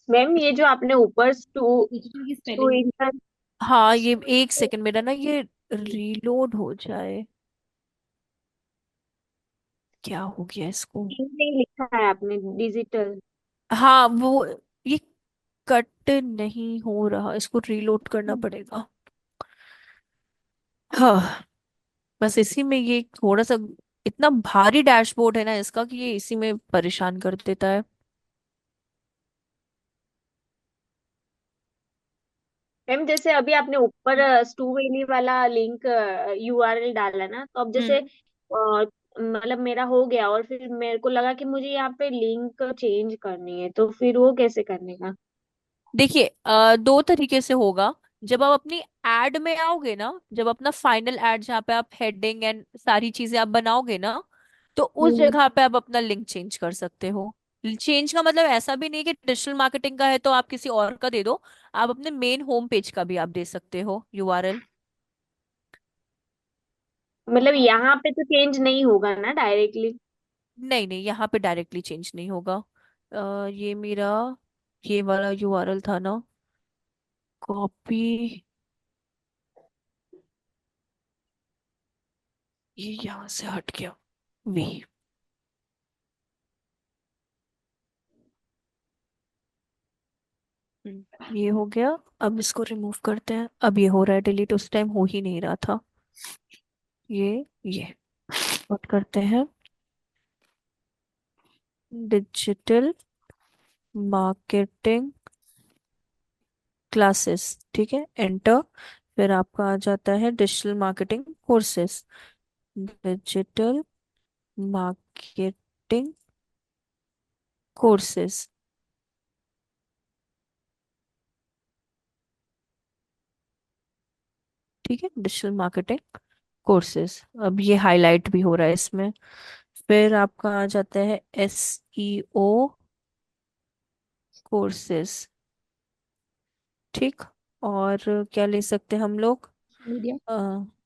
मैम ये जो आपने ऊपर टू डिजिटल की टू स्पेलिंग। इंटर हाँ, ये एक सेकंड, मेरा ना ये रीलोड हो जाए, क्या हो गया इसको? नहीं लिखा है आपने, डिजिटल। हाँ वो, ये कट नहीं हो रहा, इसको रीलोड करना पड़ेगा। हाँ, बस इसी में ये थोड़ा सा, इतना भारी डैशबोर्ड है ना इसका, कि ये इसी में परेशान कर देता है। मैम जैसे अभी आपने ऊपर स्टू वैली वाला लिंक यूआरएल डाला ना, तो अब जैसे हम्म। मतलब मेरा हो गया और फिर मेरे को लगा कि मुझे यहाँ पे लिंक चेंज करनी है, तो फिर वो कैसे करने का? देखिए, दो तरीके से होगा। जब आप अपनी एड में आओगे ना, जब अपना फाइनल एड जहाँ पे आप हेडिंग एंड सारी चीजें आप बनाओगे ना, तो उस हम्म। जगह पे आप अपना लिंक चेंज कर सकते हो। चेंज का मतलब ऐसा भी नहीं कि डिजिटल मार्केटिंग का है तो आप किसी और का दे दो, आप अपने मेन होम पेज का भी आप दे सकते हो यूआरएल। मतलब यहाँ पे तो चेंज नहीं होगा ना डायरेक्टली? नहीं नहीं, यहाँ पे डायरेक्टली चेंज नहीं होगा। ये मेरा, ये वाला यूआरएल था ना, कॉपी, ये यहाँ से हट गया, वी। ये हो गया। अब इसको रिमूव करते हैं, अब ये हो रहा है डिलीट, उस टाइम हो ही नहीं रहा था। ये कट करते हैं, डिजिटल मार्केटिंग क्लासेस, ठीक है, एंटर। फिर आपका आ जाता है digital marketing courses, digital marketing courses, ठीक है, डिजिटल मार्केटिंग कोर्सेस। अब ये हाईलाइट भी हो रहा है इसमें। फिर आपका आ जाता है SEO कोर्सेस, ठीक। और क्या ले सकते हैं हम लोग? Media.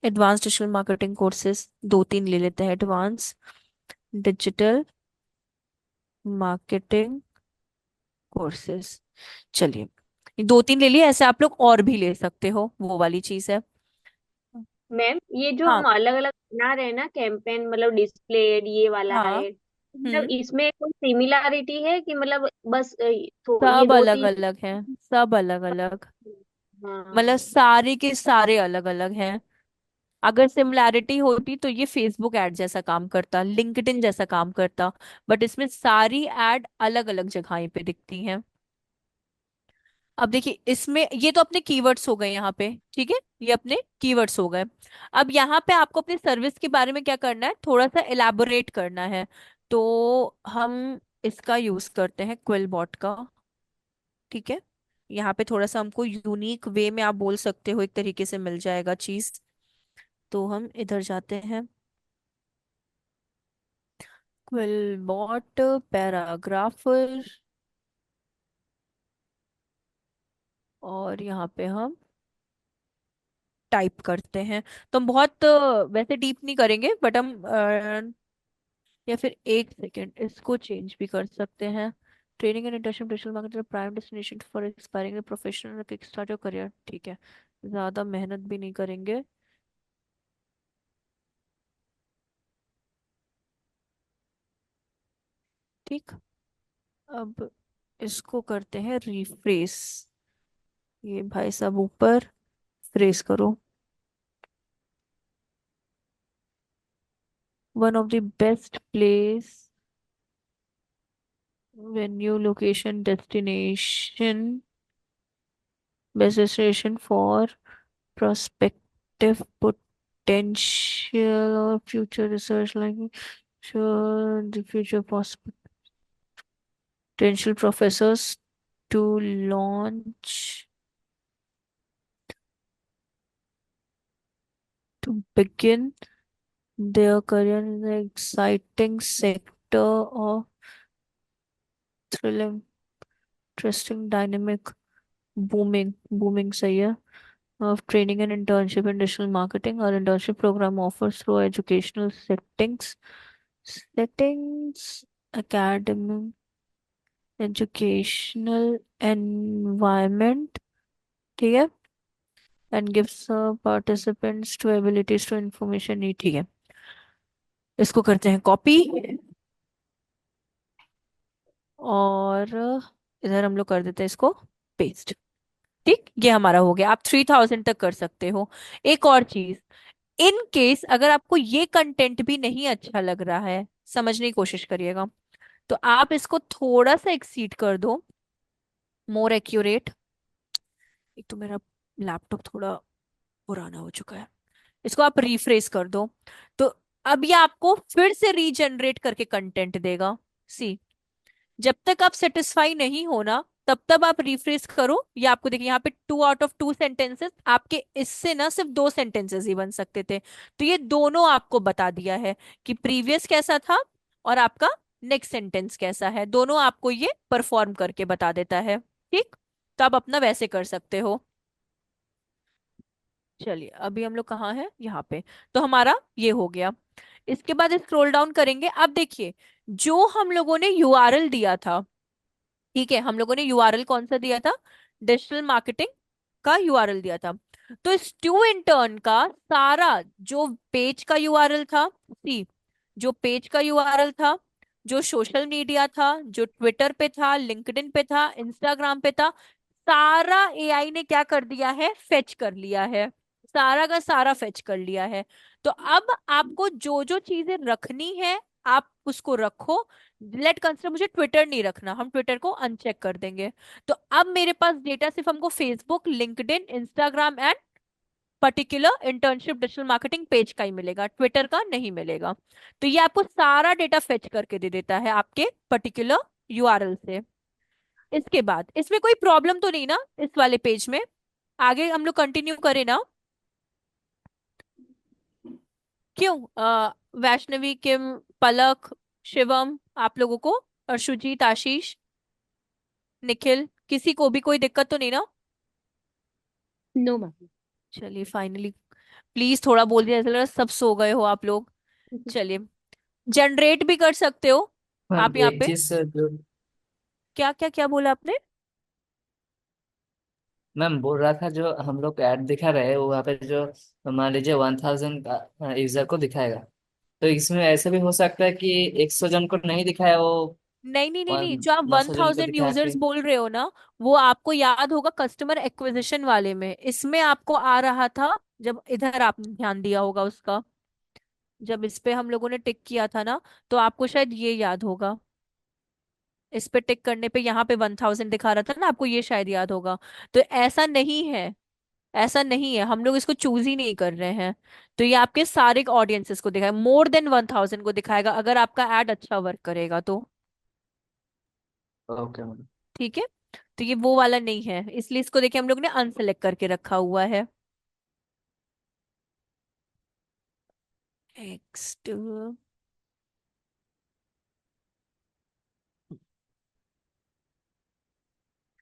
Advance digital marketing courses, दो तीन ले लेते हैं। एडवांस डिजिटल मार्केटिंग कोर्सेज, चलिए ये दो तीन ले लिए। ऐसे आप लोग और भी ले सकते हो, वो वाली चीज है। मैम ये जो हाँ हम अलग अलग बना रहे हैं ना कैंपेन, मतलब डिस्प्ले ये वाला हाँ। है, मतलब हम्म। इसमें कोई सिमिलैरिटी है कि मतलब बस तो ये सब दो अलग तीन। अलग हैं, सब अलग अलग। मतलब हाँ। सारे के सारे अलग अलग हैं। अगर सिमिलैरिटी होती तो ये फेसबुक ऐड जैसा काम करता, लिंक्डइन जैसा काम करता, बट इसमें सारी ऐड अलग अलग जगह पे दिखती हैं। अब देखिए इसमें ये तो अपने कीवर्ड्स हो गए यहाँ पे, ठीक है, ये अपने कीवर्ड्स हो गए। अब यहाँ पे आपको अपनी सर्विस के बारे में क्या करना है, थोड़ा सा एलैबोरेट करना है। तो हम इसका यूज करते हैं, क्विलबॉट का, ठीक है। यहाँ पे थोड़ा सा हमको यूनिक वे में आप बोल सकते हो, एक तरीके से मिल जाएगा चीज। तो हम इधर जाते हैं, क्विलबॉट पैराग्राफर, और यहाँ पे हम टाइप करते हैं। तो हम बहुत वैसे डीप नहीं करेंगे, बट हम या फिर एक सेकेंड इसको चेंज भी कर सकते हैं। Training and internship digital marketing prime destination for expiring professional kick start your career, ठीक है। ज्यादा मेहनत भी नहीं करेंगे, ठीक। अब इसको करते हैं रिफ्रेश। ये भाई साहब ऊपर फ्रेश करो। One of the best place venue location destination, best destination for prospective potential or future research, like sure the future potential professors to launch, to begin their career in the exciting sector of thrilling, interesting, dynamic, booming सही है, of training and internship in digital marketing. Our internship program offers through educational settings, academic, educational environment, ठीक है, and gives participants to abilities to information need, ठीक है। इसको करते हैं copy, और इधर हम लोग कर देते हैं इसको पेस्ट, ठीक। ये हमारा हो गया। आप 3000 तक कर सकते हो। एक और चीज, इन केस अगर आपको ये कंटेंट भी नहीं अच्छा लग रहा है, समझने की कोशिश करिएगा, तो आप इसको थोड़ा सा एक्सीड कर दो, मोर एक्यूरेट। एक तो मेरा लैपटॉप थोड़ा पुराना हो चुका है, इसको आप रिफ्रेश कर दो। तो अब ये आपको फिर से रीजनरेट करके कंटेंट देगा। सी, जब तक आप सेटिस्फाई नहीं हो ना, तब तब आप रिफ्रेश करो। ये आपको देखिए यहाँ पे 2 out of 2 सेंटेंसेस आपके, इससे ना सिर्फ 2 सेंटेंसेस ही बन सकते थे। तो ये दोनों आपको बता दिया है कि प्रीवियस कैसा था और आपका नेक्स्ट सेंटेंस कैसा है, दोनों आपको ये परफॉर्म करके बता देता है, ठीक। तो आप अपना वैसे कर सकते हो। चलिए अभी हम लोग कहाँ हैं, यहाँ पे। तो हमारा ये हो गया। इसके बाद स्क्रॉल डाउन करेंगे। अब देखिए, जो हम लोगों ने यूआरएल दिया था, ठीक है, हम लोगों ने यूआरएल कौन सा दिया था, डिजिटल मार्केटिंग का यूआरएल दिया था। तो स्टू इंटर्न का सारा जो पेज का यूआरएल था, सी, जो पेज का यूआरएल था, जो सोशल मीडिया था, जो ट्विटर पे था, लिंक्डइन पे था, इंस्टाग्राम पे था, सारा एआई ने क्या कर दिया है, फेच कर लिया है। सारा का सारा फेच कर लिया है। तो अब आपको जो जो चीजें रखनी है, आप उसको रखो। लेट कंसिडर मुझे ट्विटर नहीं रखना, हम ट्विटर को अनचेक कर देंगे। तो अब मेरे पास डेटा सिर्फ हमको Facebook, LinkedIn, Instagram and particular internship digital marketing page का ही मिलेगा, ट्विटर का नहीं मिलेगा। तो ये आपको सारा डेटा फेच करके दे देता है आपके पर्टिकुलर यूआरएल से। इसके बाद इसमें कोई प्रॉब्लम तो नहीं ना इस वाले पेज में? आगे हम लोग कंटिन्यू करें ना? क्यों? वैष्णवी, किम, पलक, शिवम, आप लोगों को, और सुजीत, आशीष, निखिल, किसी को भी कोई दिक्कत तो नहीं ना? No ma'am. चलिए फाइनली, प्लीज थोड़ा बोल दिया, ऐसा लग रहा है सब सो गए हो आप लोग। चलिए, जनरेट भी कर सकते हो मैम आप यहाँ एक पे। चीज जो क्या क्या क्या बोला आपने? मैम बोल रहा था, जो हम लोग ऐड दिखा रहे हैं वो वहाँ पे जो मान लीजिए 1000 यूजर को दिखाएगा, तो इसमें ऐसा भी हो सकता है कि 100 जन को नहीं दिखाया वो नहीं नहीं नहीं नहीं, जो आप 900 जन को 1000 दिखा यूजर्स के। बोल रहे हो ना, वो आपको याद होगा कस्टमर एक्विजिशन वाले में, इसमें आपको आ रहा था जब इधर आपने ध्यान दिया होगा उसका, जब इस पे हम लोगों ने टिक किया था ना, तो आपको शायद ये याद होगा। इस पे टिक करने पे यहाँ पे 1000 दिखा रहा था ना, आपको ये शायद याद होगा। तो ऐसा नहीं है, ऐसा नहीं है, हम लोग इसको चूज ही नहीं कर रहे हैं। तो ये आपके सारे ऑडियंसेस को दिखाएगा, मोर देन 1000 को दिखाएगा अगर आपका एड अच्छा वर्क करेगा तो। Okay ma'am. ठीक है, तो ये वो वाला नहीं है, इसलिए इसको देखिए हम लोग ने अनसेलेक्ट करके रखा हुआ है। नेक्स्ट,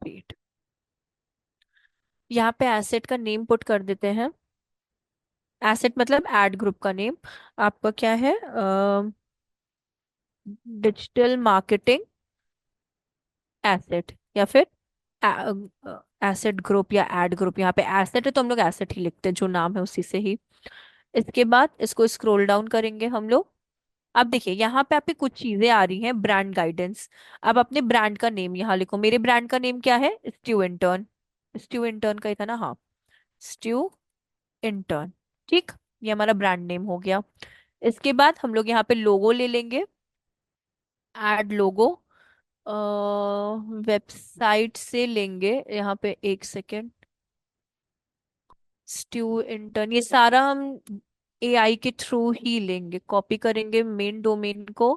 वेट, यहाँ पे एसेट का नेम पुट कर देते हैं। एसेट मतलब एड ग्रुप का नेम। आपका क्या है? डिजिटल मार्केटिंग एसेट, या फिर एसेट ग्रुप या एड ग्रुप। यहाँ पे एसेट है तो हम लोग एसेट ही लिखते हैं, जो नाम है उसी से ही। इसके बाद इसको स्क्रॉल डाउन करेंगे हम लोग। अब देखिए यहाँ पे आपकी कुछ चीजें आ रही हैं, ब्रांड गाइडेंस। अब अपने ब्रांड का नेम यहाँ लिखो। मेरे ब्रांड का नेम क्या है? Stew intern. स्ट्यू इंटर्न का ही था ना? हाँ, स्ट्यू इंटर्न। ठीक, ये हमारा ब्रांड नेम हो गया। इसके बाद हम लोग यहाँ पे लोगो ले लेंगे। ऐड लोगो, वेबसाइट से लेंगे यहाँ पे, एक सेकेंड। स्ट्यू इंटर्न, ये सारा हम एआई के थ्रू ही लेंगे, कॉपी करेंगे मेन डोमेन को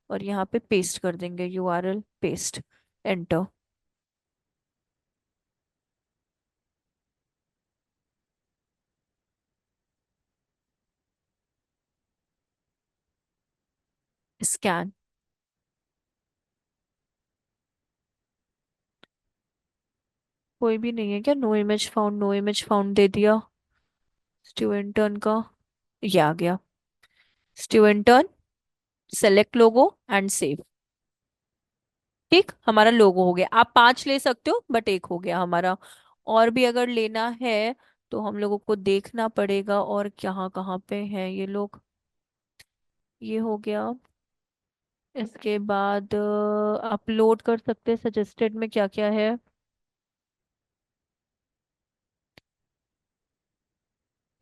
और यहाँ पे पेस्ट कर देंगे, यूआरएल पेस्ट, एंटर। स्कैन। कोई भी नहीं है क्या? No image found, no image found दे दिया स्ट्यू इंटर्न का, ये आ गया stu intern. Select logo and save. ठीक, हमारा लोगो हो गया। आप 5 ले सकते हो बट एक हो गया हमारा। और भी अगर लेना है तो हम लोगों को देखना पड़ेगा, और कहाँ कहाँ पे हैं ये लोग। ये हो गया। इसके बाद अपलोड कर सकते हैं, सजेस्टेड में क्या क्या है।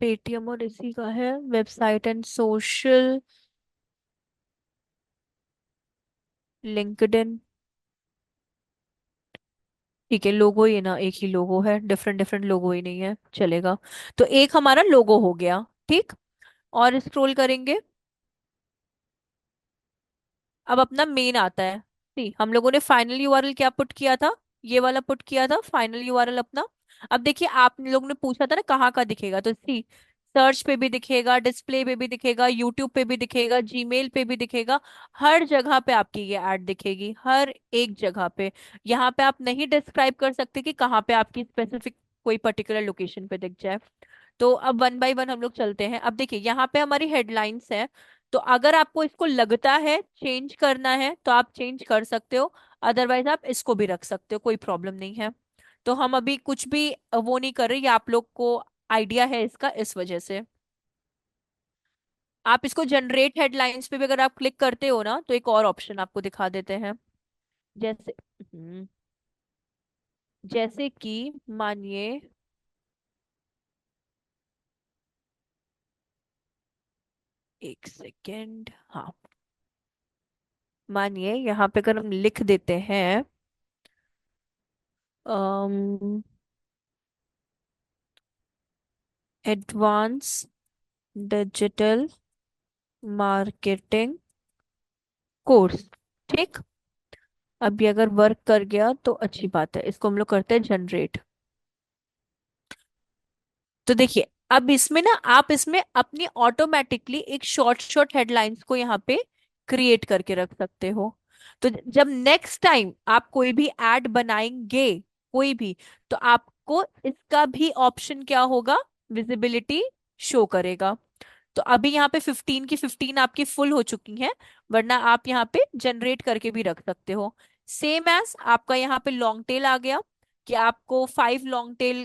पेटीएम और इसी का है, वेबसाइट एंड सोशल, लिंक्डइन। ठीक है, लोगो ही है ना, एक ही लोगो है, डिफरेंट डिफरेंट लोगो ही नहीं है, चलेगा। तो एक हमारा लोगो हो गया। ठीक, और स्क्रॉल करेंगे। अब अपना मेन आता है। सी, हम लोगों ने फाइनल यूआरएल क्या पुट किया था? ये वाला पुट किया था फाइनल यूआरएल अपना। अब देखिए, आप लोग ने पूछा था ना कहाँ का दिखेगा, तो सी, सर्च पे भी दिखेगा, डिस्प्ले पे भी दिखेगा, यूट्यूब पे भी दिखेगा, जीमेल पे भी दिखेगा। हर जगह पे आपकी ये ऐड दिखेगी, हर एक जगह पे। यहाँ पे आप नहीं डिस्क्राइब कर सकते कि कहाँ पे आपकी स्पेसिफिक कोई पर्टिकुलर लोकेशन पे दिख जाए। तो अब वन बाय वन हम लोग चलते हैं। अब देखिए यहाँ पे हमारी हेडलाइंस है, तो अगर आपको इसको लगता है चेंज करना है तो आप चेंज कर सकते हो, अदरवाइज आप इसको भी रख सकते हो, कोई प्रॉब्लम नहीं है। तो हम अभी कुछ भी वो नहीं कर रहे, ये आप लोग को आइडिया है इसका, इस वजह से। आप इसको जनरेट हेडलाइंस पे भी अगर आप क्लिक करते हो ना, तो एक और ऑप्शन आपको दिखा देते हैं। जैसे जैसे कि मानिए, एक सेकेंड, हाँ, मानिए यहाँ पे अगर हम लिख देते हैं एडवांस डिजिटल मार्केटिंग कोर्स, ठीक। अब ये अगर वर्क कर गया तो अच्छी बात है, इसको हम लोग करते हैं जनरेट। तो देखिए, अब इसमें ना आप इसमें अपनी ऑटोमेटिकली एक शॉर्ट शॉर्ट हेडलाइंस को यहाँ पे क्रिएट करके रख सकते हो। तो जब नेक्स्ट टाइम आप कोई भी एड बनाएंगे, कोई भी, तो आपको इसका भी ऑप्शन क्या होगा, विजिबिलिटी शो करेगा। तो अभी यहाँ पे 15 की 15 आपकी फुल हो चुकी हैं, वरना आप यहाँ पे जनरेट करके भी रख सकते हो। सेम एज आपका यहाँ पे लॉन्ग टेल आ गया, कि आपको 5 लॉन्ग टेल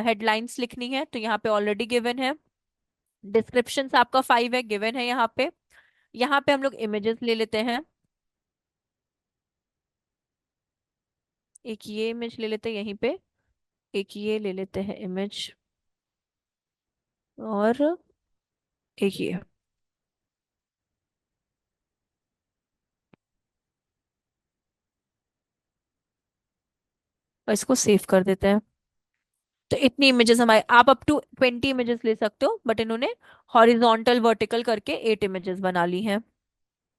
हेडलाइंस लिखनी है, तो यहाँ पे ऑलरेडी गिवन है। डिस्क्रिप्शन आपका 5 है, गिवन है यहाँ पे। यहाँ पे हम लोग इमेजेस ले लेते हैं, एक ये इमेज ले लेते हैं यहीं पे, एक ये ले लेते हैं इमेज, और एक ये। और इसको सेव कर देते हैं। तो इतनी इमेजेस हमारे, आप अप टू 20 इमेजेस ले सकते हो, बट इन्होंने हॉरिजॉन्टल वर्टिकल करके 8 इमेजेस बना ली हैं।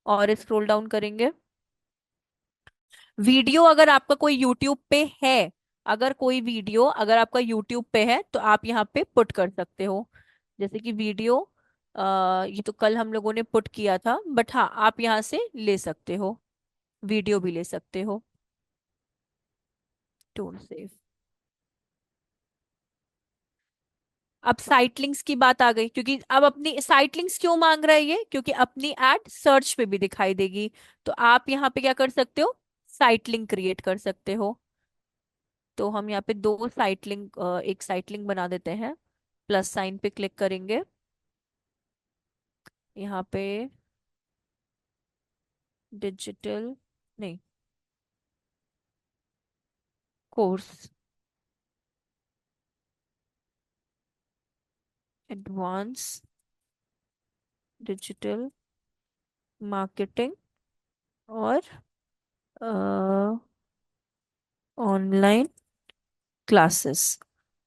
और स्क्रॉल डाउन करेंगे, वीडियो अगर आपका कोई यूट्यूब पे है, अगर कोई वीडियो अगर आपका यूट्यूब पे है तो आप यहाँ पे पुट कर सकते हो। जैसे कि वीडियो, ये तो कल हम लोगों ने पुट किया था, बट हाँ आप यहाँ से ले सकते हो, वीडियो भी ले सकते हो। Tool save. अब साइट लिंक्स की बात आ गई, क्योंकि अब अपनी साइट लिंक्स क्यों मांग रहा है ये, क्योंकि अपनी एड सर्च पे भी दिखाई देगी। तो आप यहाँ पे क्या कर सकते हो, साइट लिंक क्रिएट कर सकते हो। तो हम यहाँ पे दो साइट लिंक, एक साइट लिंक बना देते हैं। प्लस साइन पे क्लिक करेंगे, यहाँ पे डिजिटल, नहीं, कोर्स, एडवांस डिजिटल मार्केटिंग और ऑनलाइन क्लासेस।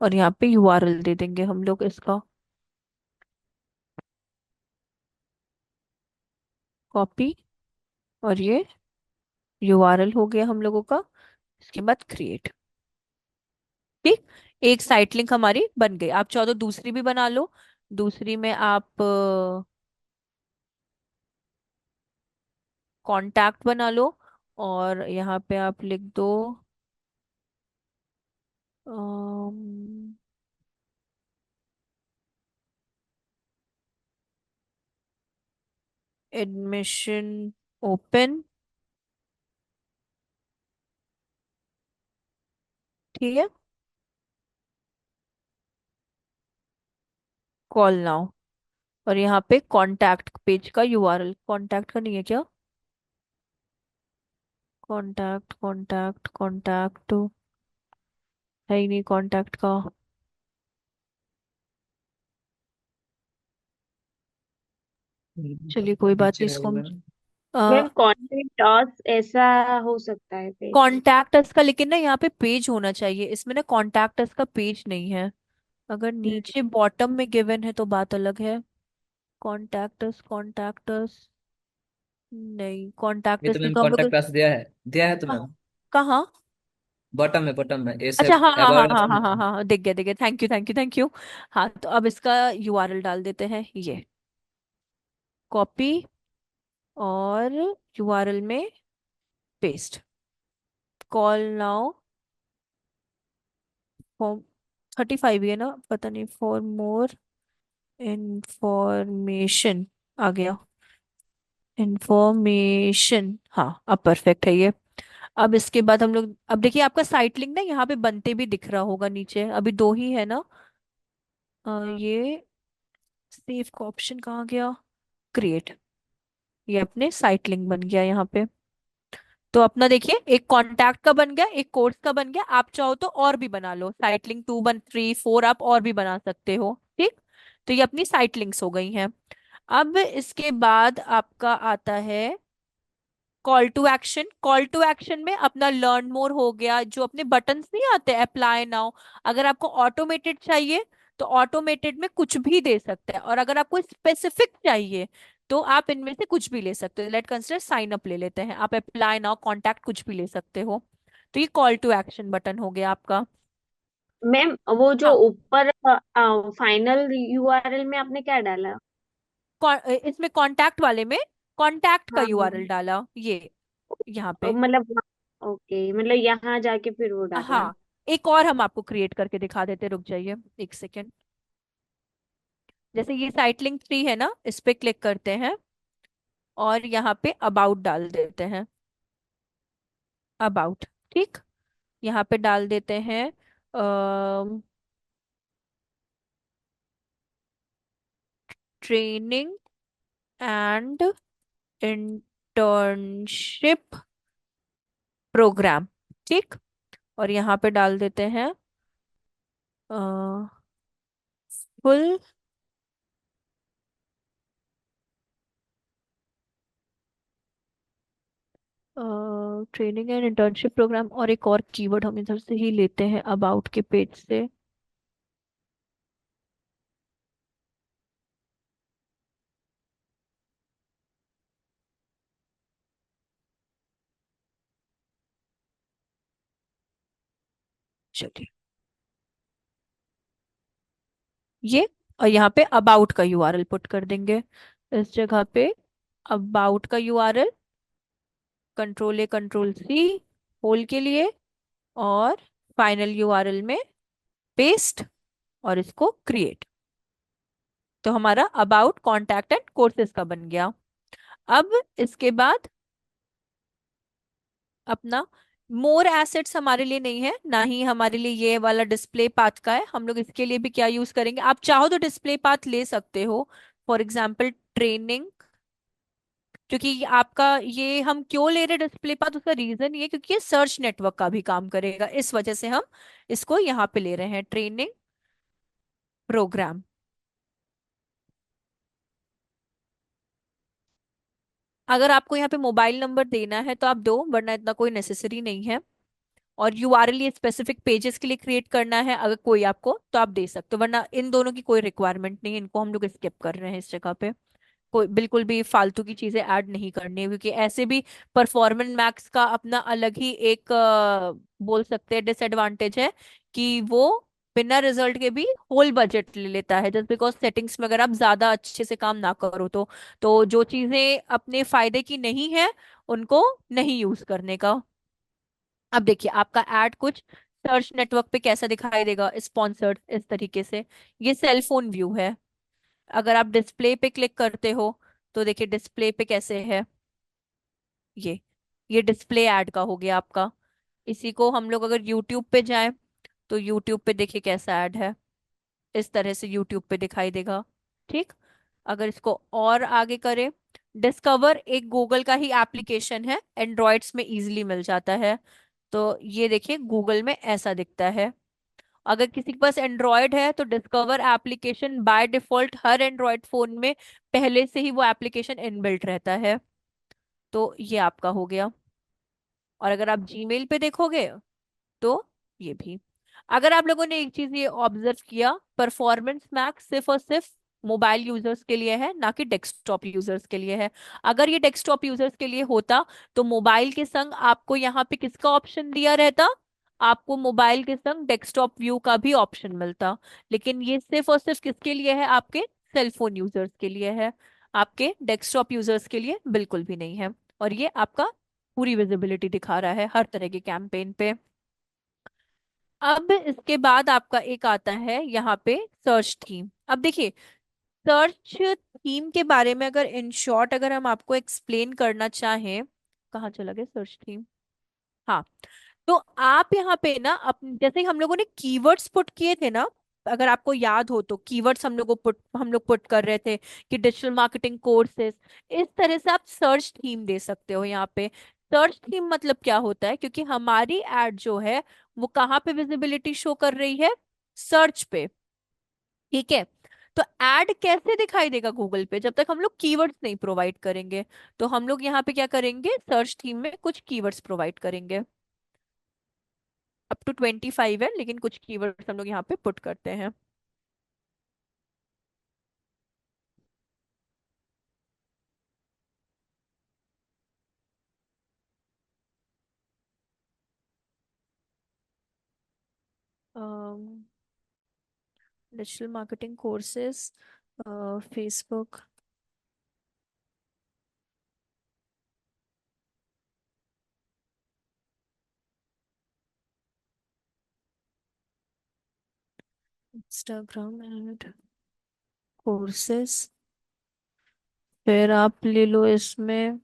और यहाँ पे यूआरएल दे देंगे हम लोग इसका, कॉपी, और ये यूआरएल हो गया हम लोगों का। इसके बाद क्रिएट, ठीक। एक साइट लिंक हमारी बन गई। आप चाहो तो दूसरी भी बना लो। दूसरी में आप कांटेक्ट बना लो, और यहाँ पे आप लिख दो एडमिशन ओपन, ठीक है, कॉल नाउ। और यहाँ पे कांटेक्ट पेज का यूआरएल, कांटेक्ट का नहीं है क्या, कांटेक्ट कांटेक्ट कांटेक्ट है ही नहीं कांटेक्ट का। चलिए कोई बात नहीं, नीचे इसको रहेगा हम मैम। मैम कॉन्टेंट अस ऐसा हो सकता है पेज। कॉन्टैक्ट अस का, लेकिन ना यहाँ पे पेज होना चाहिए, इसमें ना कॉन्टैक्ट अस का पेज नहीं है। अगर नीचे बॉटम में गिवन है तो बात अलग है। कॉन्टैक्ट अस, कॉन्टैक्ट अस, नहीं कॉन्टैक्ट ये अस तो मैम देखो हम लोग। कॉन्टेक्ट क्लास दिया है तो मैम। कहाँ? बॉटम में अच्छा, एसएफ हाँ हाँ हाँ अबाउट। हाँ हाँ हाँ हाँ हाँ, दिख गया दिख गया, thank you thank you thank you. हाँ, तो अब इसका यूआरएल डाल देते हैं, ये कॉपी और यूआरएल में पेस्ट। कॉल नाउ फॉर 35 ही है ना, पता नहीं, फॉर मोर इंफॉर्मेशन आ गया, इंफॉर्मेशन, हाँ अब परफेक्ट है ये। अब इसके बाद हम लोग, अब देखिए आपका साइट लिंक ना यहाँ पे बनते भी दिख रहा होगा नीचे, अभी दो ही है ना। ये सेव का ऑप्शन कहाँ गया, क्रिएट, ये अपने साइट लिंक बन गया यहाँ पे। तो अपना देखिए, एक कॉन्टैक्ट का बन गया, एक कोर्स का बन गया। आप चाहो तो और भी बना लो, साइट लिंक 2 1 3 4 आप और भी बना सकते हो, ठीक। तो ये अपनी साइट लिंक्स हो गई हैं। अब इसके बाद आपका आता है कॉल टू एक्शन में अपना लर्न मोर हो गया, जो अपने बटन्स नहीं आते अप्लाई नाउ, अगर आपको ऑटोमेटेड चाहिए तो ऑटोमेटेड में कुछ भी दे सकते हैं, और अगर आपको स्पेसिफिक चाहिए तो आप इनमें से कुछ भी ले सकते हो। लेट कंसिडर साइन अप ले लेते हैं, आप अप्लाई नाउ कॉन्टैक्ट कुछ भी ले सकते हो। तो ये कॉल टू एक्शन बटन हो गया आपका। मैम वो जो हाँ, ऊपर फाइनल यूआरएल में आपने क्या डाला? इसमें कॉन्टैक्ट वाले में कॉन्टैक्ट का हाँ यूआरएल डाला, ये यहाँ पे। मतलब, ओके, मतलब यहाँ जाके फिर वो डाला। हाँ, एक और हम आपको क्रिएट करके दिखा देते, रुक जाइए एक सेकेंड। जैसे ये साइट लिंक 3 है ना, इस पे क्लिक करते हैं और यहाँ पे अबाउट डाल देते हैं। अबाउट, ठीक, यहाँ पे डाल देते हैं ट्रेनिंग एंड इंटर्नशिप प्रोग्राम, ठीक। और यहाँ पे डाल देते हैं full training and internship programme, और एक और कीवर्ड हम इधर से ही लेते हैं अबाउट के पेज से। चलिए, ये, और यहाँ पे अबाउट का यूआरएल पुट कर देंगे इस जगह पे। अबाउट का URL control A control C whole के लिए, और फाइनल यूआरएल में पेस्ट, और इसको क्रिएट। तो हमारा अबाउट कॉन्टैक्ट एंड कोर्सेज का बन गया। अब इसके बाद अपना मोर एसेट्स हमारे लिए नहीं है, ना ही हमारे लिए ये वाला डिस्प्ले पाथ का है। हम लोग इसके लिए भी क्या यूज करेंगे, आप चाहो तो डिस्प्ले पाथ ले सकते हो, फॉर एग्जाम्पल ट्रेनिंग। क्योंकि आपका ये हम क्यों ले रहे डिस्प्ले पाथ, उसका रीजन ये क्योंकि ये सर्च नेटवर्क का भी काम करेगा, इस वजह से हम इसको यहाँ पे ले रहे हैं, ट्रेनिंग प्रोग्राम। अगर आपको यहाँ पे मोबाइल नंबर देना है तो आप दो, वरना इतना कोई नेसेसरी नहीं है। और यूआरएल ये स्पेसिफिक पेजेस के लिए क्रिएट करना है, अगर कोई आपको तो आप दे सकते हो, वरना इन दोनों की कोई रिक्वायरमेंट नहीं है, इनको हम लोग स्किप कर रहे हैं इस जगह पे। कोई बिल्कुल भी फालतू की चीजें ऐड नहीं करनी है, क्योंकि ऐसे भी परफॉर्मेंस मैक्स का अपना अलग ही एक बोल सकते हैं डिसएडवांटेज है, कि वो बिना रिजल्ट के भी होल बजट ले लेता है, जस्ट बिकॉज सेटिंग्स में अगर आप ज्यादा अच्छे से काम ना करो तो जो चीजें अपने फायदे की नहीं है उनको नहीं यूज करने का। अब देखिए आपका ऐड कुछ सर्च नेटवर्क पे कैसा दिखाई देगा, स्पॉन्सर्ड इस तरीके से। ये सेल फोन व्यू है। अगर आप डिस्प्ले पे क्लिक करते हो तो देखिए डिस्प्ले पे कैसे है, ये ये डिस्प्ले ऐड का हो गया आपका। इसी को हम लोग अगर यूट्यूब पे जाएं तो यूट्यूब पे देखिए कैसा ऐड है, इस तरह से यूट्यूब पे दिखाई देगा, ठीक। अगर इसको और आगे करें, डिस्कवर एक गूगल का ही एप्लीकेशन है, एंड्रॉइड्स में इजीली मिल जाता है। तो ये देखिए गूगल में ऐसा दिखता है। अगर किसी के पास एंड्रॉयड है तो discover application by default her Android phone में पहले से ही वो एप्लीकेशन इनबिल्ट रहता है। तो ये आपका हो गया। और अगर आप जीमेल पे देखोगे तो ये भी। अगर आप लोगों ने एक चीज ये ऑब्जर्व किया, परफॉर्मेंस मैक्स सिर्फ और सिर्फ मोबाइल यूजर्स के लिए है, ना कि डेस्कटॉप यूजर्स के लिए है। अगर ये डेस्कटॉप यूजर्स के लिए होता तो मोबाइल के संग आपको यहाँ पे किसका ऑप्शन दिया रहता, आपको मोबाइल के संग डेस्कटॉप व्यू का भी ऑप्शन मिलता। लेकिन ये सिर्फ और सिर्फ किसके लिए है, आपके सेलफोन यूजर्स के लिए है, आपके डेस्कटॉप यूजर्स के लिए बिल्कुल भी नहीं है। और ये आपका पूरी विजिबिलिटी दिखा रहा है हर तरह के कैंपेन पे। अब इसके बाद आपका एक आता है यहाँ पे सर्च थीम। अब देखिए सर्च थीम के बारे में अगर इन शॉर्ट अगर हम आपको एक्सप्लेन करना चाहें, कहाँ चला गया सर्च थीम, हाँ। तो आप यहाँ पे ना जैसे हम लोगों ने कीवर्ड्स पुट किए थे ना, अगर आपको याद हो तो कीवर्ड्स हम लोग पुट कर रहे थे कि डिजिटल मार्केटिंग कोर्सेज, इस तरह से आप सर्च थीम दे सकते हो यहाँ पे। सर्च थीम मतलब क्या होता है, क्योंकि हमारी एड जो है वो कहाँ पे विजिबिलिटी शो कर रही है, सर्च पे, ठीक है। तो एड कैसे दिखाई देगा गूगल पे जब तक हम लोग कीवर्ड्स नहीं प्रोवाइड करेंगे। तो हम लोग यहाँ पे क्या करेंगे, सर्च थीम में कुछ कीवर्ड्स प्रोवाइड करेंगे। अप टू 25 है, लेकिन कुछ कीवर्ड्स हम लोग यहाँ पे पुट करते हैं। Digital marketing courses, Facebook. Instagram ad, courses. फिर आप ले लो इसमें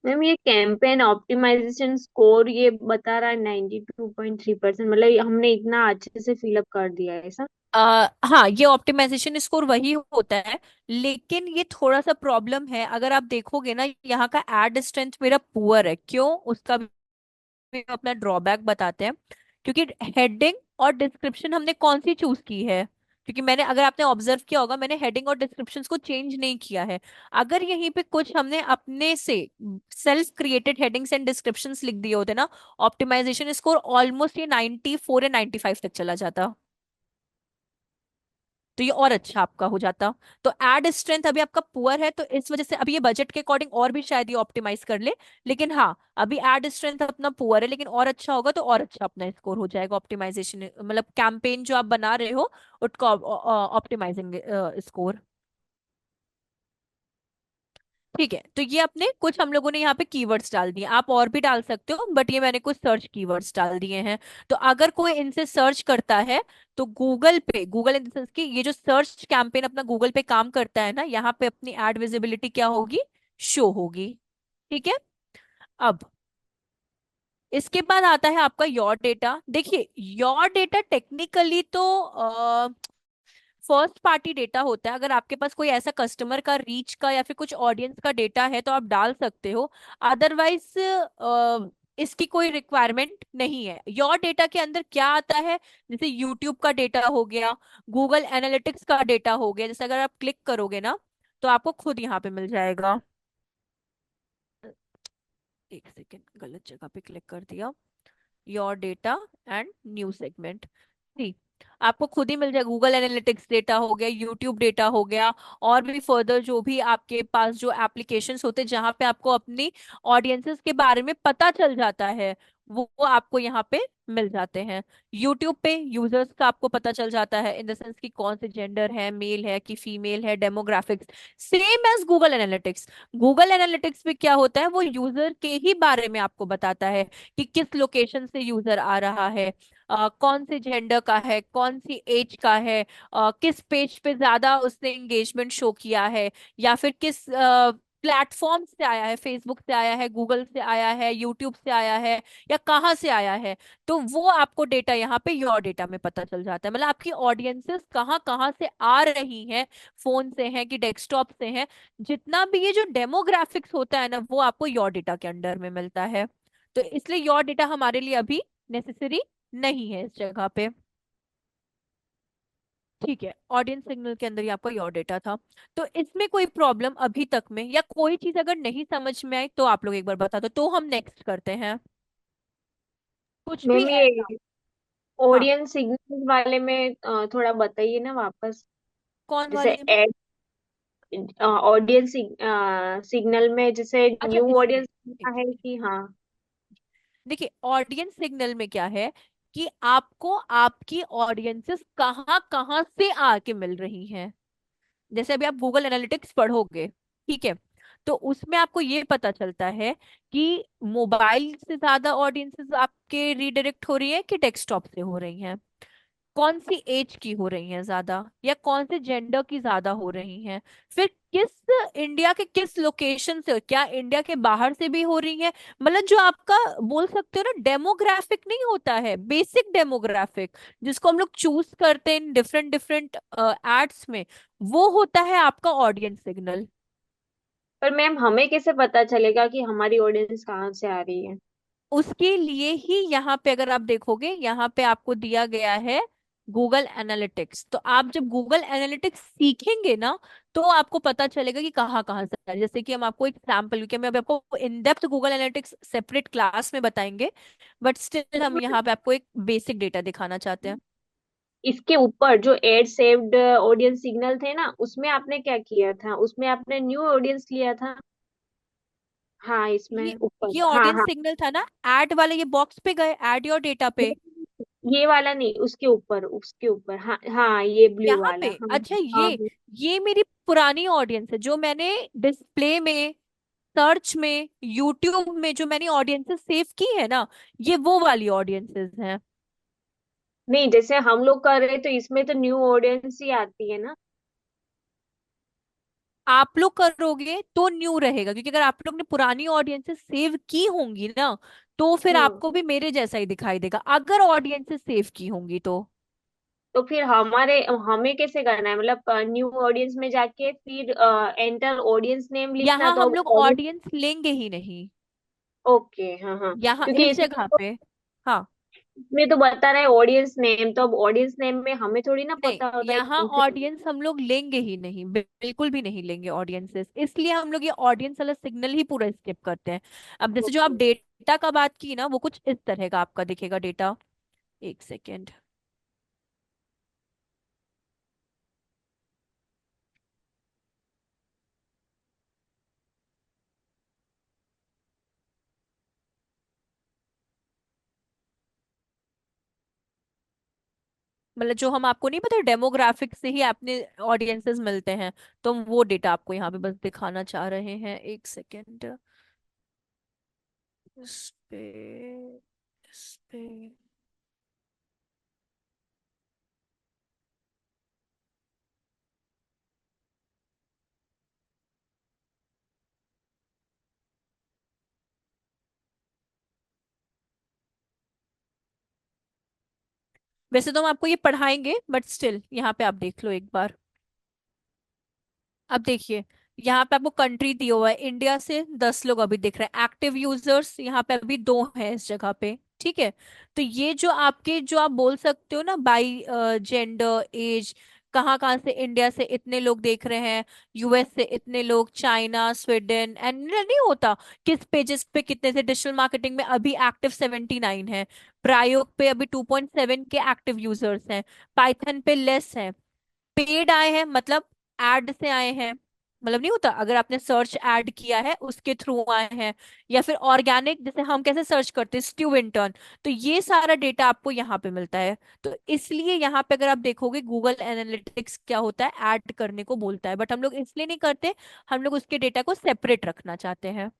मैम ये कैंपेन ऑप्टिमाइजेशन स्कोर ये बता रहा है 92.3%, मतलब हमने इतना अच्छे से फिलअप कर दिया है ऐसा। हाँ, ये ऑप्टिमाइजेशन स्कोर वही होता है, लेकिन ये थोड़ा सा प्रॉब्लम है। अगर आप देखोगे ना, यहाँ का एड स्ट्रेंथ मेरा पुअर है। क्यों, उसका भी अपना ड्रॉबैक बताते हैं। क्योंकि हेडिंग और डिस्क्रिप्शन हमने कौन सी चूज की है, क्योंकि मैंने, अगर आपने ऑब्जर्व किया होगा, मैंने हेडिंग और डिस्क्रिप्शंस को चेंज नहीं किया है। अगर यहीं पे कुछ हमने अपने से self created headings and descriptions लिख दिए होते ना, ऑप्टिमाइजेशन स्कोर ऑलमोस्ट ये 94 या 95 तक चला जाता। तो ये और अच्छा आपका हो जाता। तो एड स्ट्रेंथ अभी आपका पुअर है, तो इस वजह से अभी ये बजट के अकॉर्डिंग और भी शायद ये ऑप्टिमाइज कर ले। लेकिन हाँ, अभी एड स्ट्रेंथ अपना पुअर है, लेकिन और अच्छा होगा तो और अच्छा अपना स्कोर हो जाएगा। ऑप्टिमाइजेशन मतलब कैंपेन जो आप बना रहे हो उसका ऑप्टिमाइजिंग स्कोर। ठीक है, तो ये अपने कुछ हम लोगों ने यहाँ पे कीवर्ड्स डाल दिए। आप और भी डाल सकते हो, बट ये मैंने कुछ सर्च कीवर्ड्स डाल दिए हैं। तो अगर कोई इनसे सर्च करता है, तो गूगल पे, गूगल इन द सेंस की ये जो सर्च कैंपेन अपना गूगल पे काम करता है ना, यहाँ पे अपनी एड विजिबिलिटी क्या होगी, शो होगी। ठीक है। अब इसके बाद आता है आपका योर डेटा। देखिए, योर डेटा टेक्निकली तो फर्स्ट पार्टी डेटा होता है। अगर आपके पास कोई ऐसा कस्टमर का रीच का या फिर कुछ ऑडियंस का डेटा है तो आप डाल सकते हो। अदरवाइज इसकी कोई रिक्वायरमेंट नहीं है। योर डेटा के अंदर क्या आता है, जैसे यूट्यूब का डेटा हो गया, गूगल एनालिटिक्स का डेटा हो गया। जैसे अगर आप क्लिक करोगे ना, तो आपको खुद यहाँ पे मिल जाएगा। एक सेकेंड, गलत जगह पे क्लिक कर दिया। Your data and new segment, जी। आपको खुद ही मिल जाएगा। गूगल एनालिटिक्स डेटा हो गया, यूट्यूब डेटा हो गया, और भी फर्दर जो भी आपके पास जो एप्लीकेशंस होते हैं जहां पे आपको अपनी ऑडियंसेस के बारे में पता चल जाता है, वो आपको यहाँ पे मिल जाते हैं। यूट्यूब पे यूजर्स का आपको पता चल जाता है, इन द सेंस कि कौन से जेंडर है, मेल है कि फीमेल है, demographics. Same as Google Analytics. Google Analytics में क्या होता है, वो यूजर के ही बारे में आपको बताता है कि किस लोकेशन से यूजर आ रहा है, कौन से जेंडर का है, कौन सी एज का है, किस पेज पे ज्यादा उसने एंगेजमेंट शो किया है, या फिर किस प्लेटफॉर्म से आया है, फेसबुक से आया है, गूगल से आया है, यूट्यूब से आया है, या कहाँ से आया है। तो वो आपको डेटा यहाँ पे योर डेटा में पता चल जाता है। मतलब आपकी ऑडियंसेस कहाँ कहाँ से आ रही हैं, फोन से हैं कि डेस्कटॉप से हैं, जितना भी ये जो डेमोग्राफिक्स होता है ना, वो आपको योर डेटा के अंडर में मिलता है। तो इसलिए योर डेटा हमारे लिए अभी नेसेसरी नहीं है इस जगह पे। ठीक है, ऑडियंस सिग्नल के अंदर ही आपका योर डेटा था। तो इसमें कोई प्रॉब्लम अभी तक में, या कोई चीज अगर नहीं समझ में आई तो आप लोग एक बार बता दो, तो हम नेक्स्ट करते हैं। कुछ भी मैम ऐसा। ये हाँ, ऑडियंस सिग्नल वाले में थोड़ा बताइए ना वापस। कौन जैसे वाले में? एड ऑडियंस सिग्नल में जैसे अच्छा, न्यू इसमें ऑडियंस ठीक है ठीक। कि हाँ। देखिए, ऑडियंस सिग्नल में क्या है कि आपको आपकी ऑडियंसेस कहाँ कहाँ से आके मिल रही हैं। जैसे अभी आप गूगल एनालिटिक्स पढ़ोगे, ठीक है, तो उसमें आपको ये पता चलता है कि मोबाइल से ज्यादा ऑडियंसेस आपके रीडायरेक्ट हो रही है कि डेस्कटॉप से हो रही हैं, कौन सी एज की हो रही हैं ज्यादा, या कौन से जेंडर की ज्यादा हो रही हैं, फिर किस इंडिया के किस लोकेशन से, क्या इंडिया के बाहर से भी हो रही हैं। मतलब जो आपका बोल सकते हो ना, डेमोग्राफिक नहीं होता है, बेसिक डेमोग्राफिक जिसको हम लोग चूज करते हैं डिफरेंट डिफरेंट एड्स में, वो होता है आपका ऑडियंस सिग्नल। पर मैम हमें कैसे पता चलेगा कि हमारी ऑडियंस कहाँ से आ रही है? उसके लिए ही यहाँ पे अगर आप देखोगे, यहाँ पे आपको दिया गया है गूगल एनालिटिक्स। तो आप जब गूगल एनालिटिक्स सीखेंगे ना, तो आपको पता चलेगा कि कहाँ कहाँ से आ रहा है। जैसे कि हम आपको एक सैम्पल, क्योंकि मैं अभी आपको in depth Google analytics separate class में बताएंगे, बट स्टिल हम यहाँ पे आपको एक बेसिक डेटा दिखाना चाहते हैं। इसके ऊपर जो एड सेव्ड ऑडियंस सिग्नल थे ना, उसमें आपने क्या किया था? उसमें आपने न्यू ऑडियंस लिया था। हाँ, ये इसमें ऊपर। ये हाँ ऑडियंस हाँ। सिग्नल था ना, ऐड वाले ये बॉक्स पे गए, ऐड योर डेटा पे। ये वाला नहीं, उसके ऊपर, उसके ऊपर। हाँ हाँ, ये ब्लू यहाँ वाला। पे हाँ अच्छा, हाँ ये मेरी पुरानी ऑडियंस है, जो मैंने डिस्प्ले में, सर्च में, यूट्यूब में जो मैंने ऑडियंसेस सेव की है ना, ये वो वाली ऑडियंसेस हैं। नहीं, जैसे हम लोग कर रहे हैं तो इसमें तो न्यू ऑडियंस ही आती है ना। आप लोग करोगे तो न्यू रहेगा, क्योंकि अगर आप लोग ने पुरानी ऑडियंसेस सेव की होंगी ना, तो फिर हम्म। आपको भी मेरे जैसा ही दिखाई देगा, अगर ऑडियंसेस सेव की होंगी तो। तो फिर हमें कैसे करना है? मतलब न्यू ऑडियंस में जाके फिर एंटर ऑडियंस नेम लिखना, यहाँ तो हम अब लोग ऑडियंस। ऑडियंस लेंगे ही नहीं, ओके, हाँ हाँ। यहाँ क्योंकि इस इसमें जगह तो पे। हाँ, इसमें तो बता रहा है ऑडियंस नेम, तो अब ऑडियंस नेम में हमें थोड़ी ना नहीं, पता होता है यहाँ कौन से। ऑडियंस हम लोग लेंगे ही नहीं, बिल्कुल भी नहीं लेंगे ऑडियंसेस, इसलिए हम लोग ये ऑडियंस वाला सिग्नल ही पूरा स्किप करते हैं। अब जैसे जो आप ओके। डेटा का बात की ना, वो कुछ इस तरह का आपका दिखेगा डेटा। एक सेकेंड। मतलब जो हम आपको नहीं पता, डेमोग्राफिक से ही अपने ऑडियंसेस मिलते हैं, तो हम वो डेटा आपको यहाँ पे बस दिखाना चाह रहे हैं। एक सेकेंड। इस पे, इस पे। वैसे तो हम आपको ये पढ़ाएंगे, बट स्टिल यहाँ पे आप देख लो एक बार। अब देखिए, यहाँ पे आपको कंट्री दिया हुआ है, इंडिया से 10 लोग अभी दिख रहे हैं, एक्टिव यूजर्स यहाँ पे अभी 2 हैं इस जगह पे। ठीक है। तो ये जो आपके, जो आप बोल सकते हो ना, बाई जेंडर, एज, कहाँ कहाँ से इंडिया से इतने लोग देख रहे हैं, यूएस से इतने लोग, चाइना, स्वीडन, एंड नहीं होता किस पेजेस पे कितने से। डिजिटल मार्केटिंग में अभी एक्टिव 79 है, प्रायोग पे अभी 2.7 के एक्टिव यूजर्स हैं, पाइथन पे लेस है, पेड आए हैं मतलब एड से आए हैं, मतलब नहीं होता अगर आपने सर्च ऐड किया है उसके थ्रू आए हैं, या फिर ऑर्गेनिक, जैसे हम कैसे सर्च करते हैं स्ट्यू इंटर्न। तो ये सारा डेटा आपको यहाँ पे मिलता है। तो इसलिए यहाँ पे अगर आप देखोगे, गूगल एनालिटिक्स क्या होता है, ऐड करने को बोलता है, बट हम लोग इसलिए नहीं करते, हम लोग उसके डेटा को सेपरेट रखना चाहते हैं।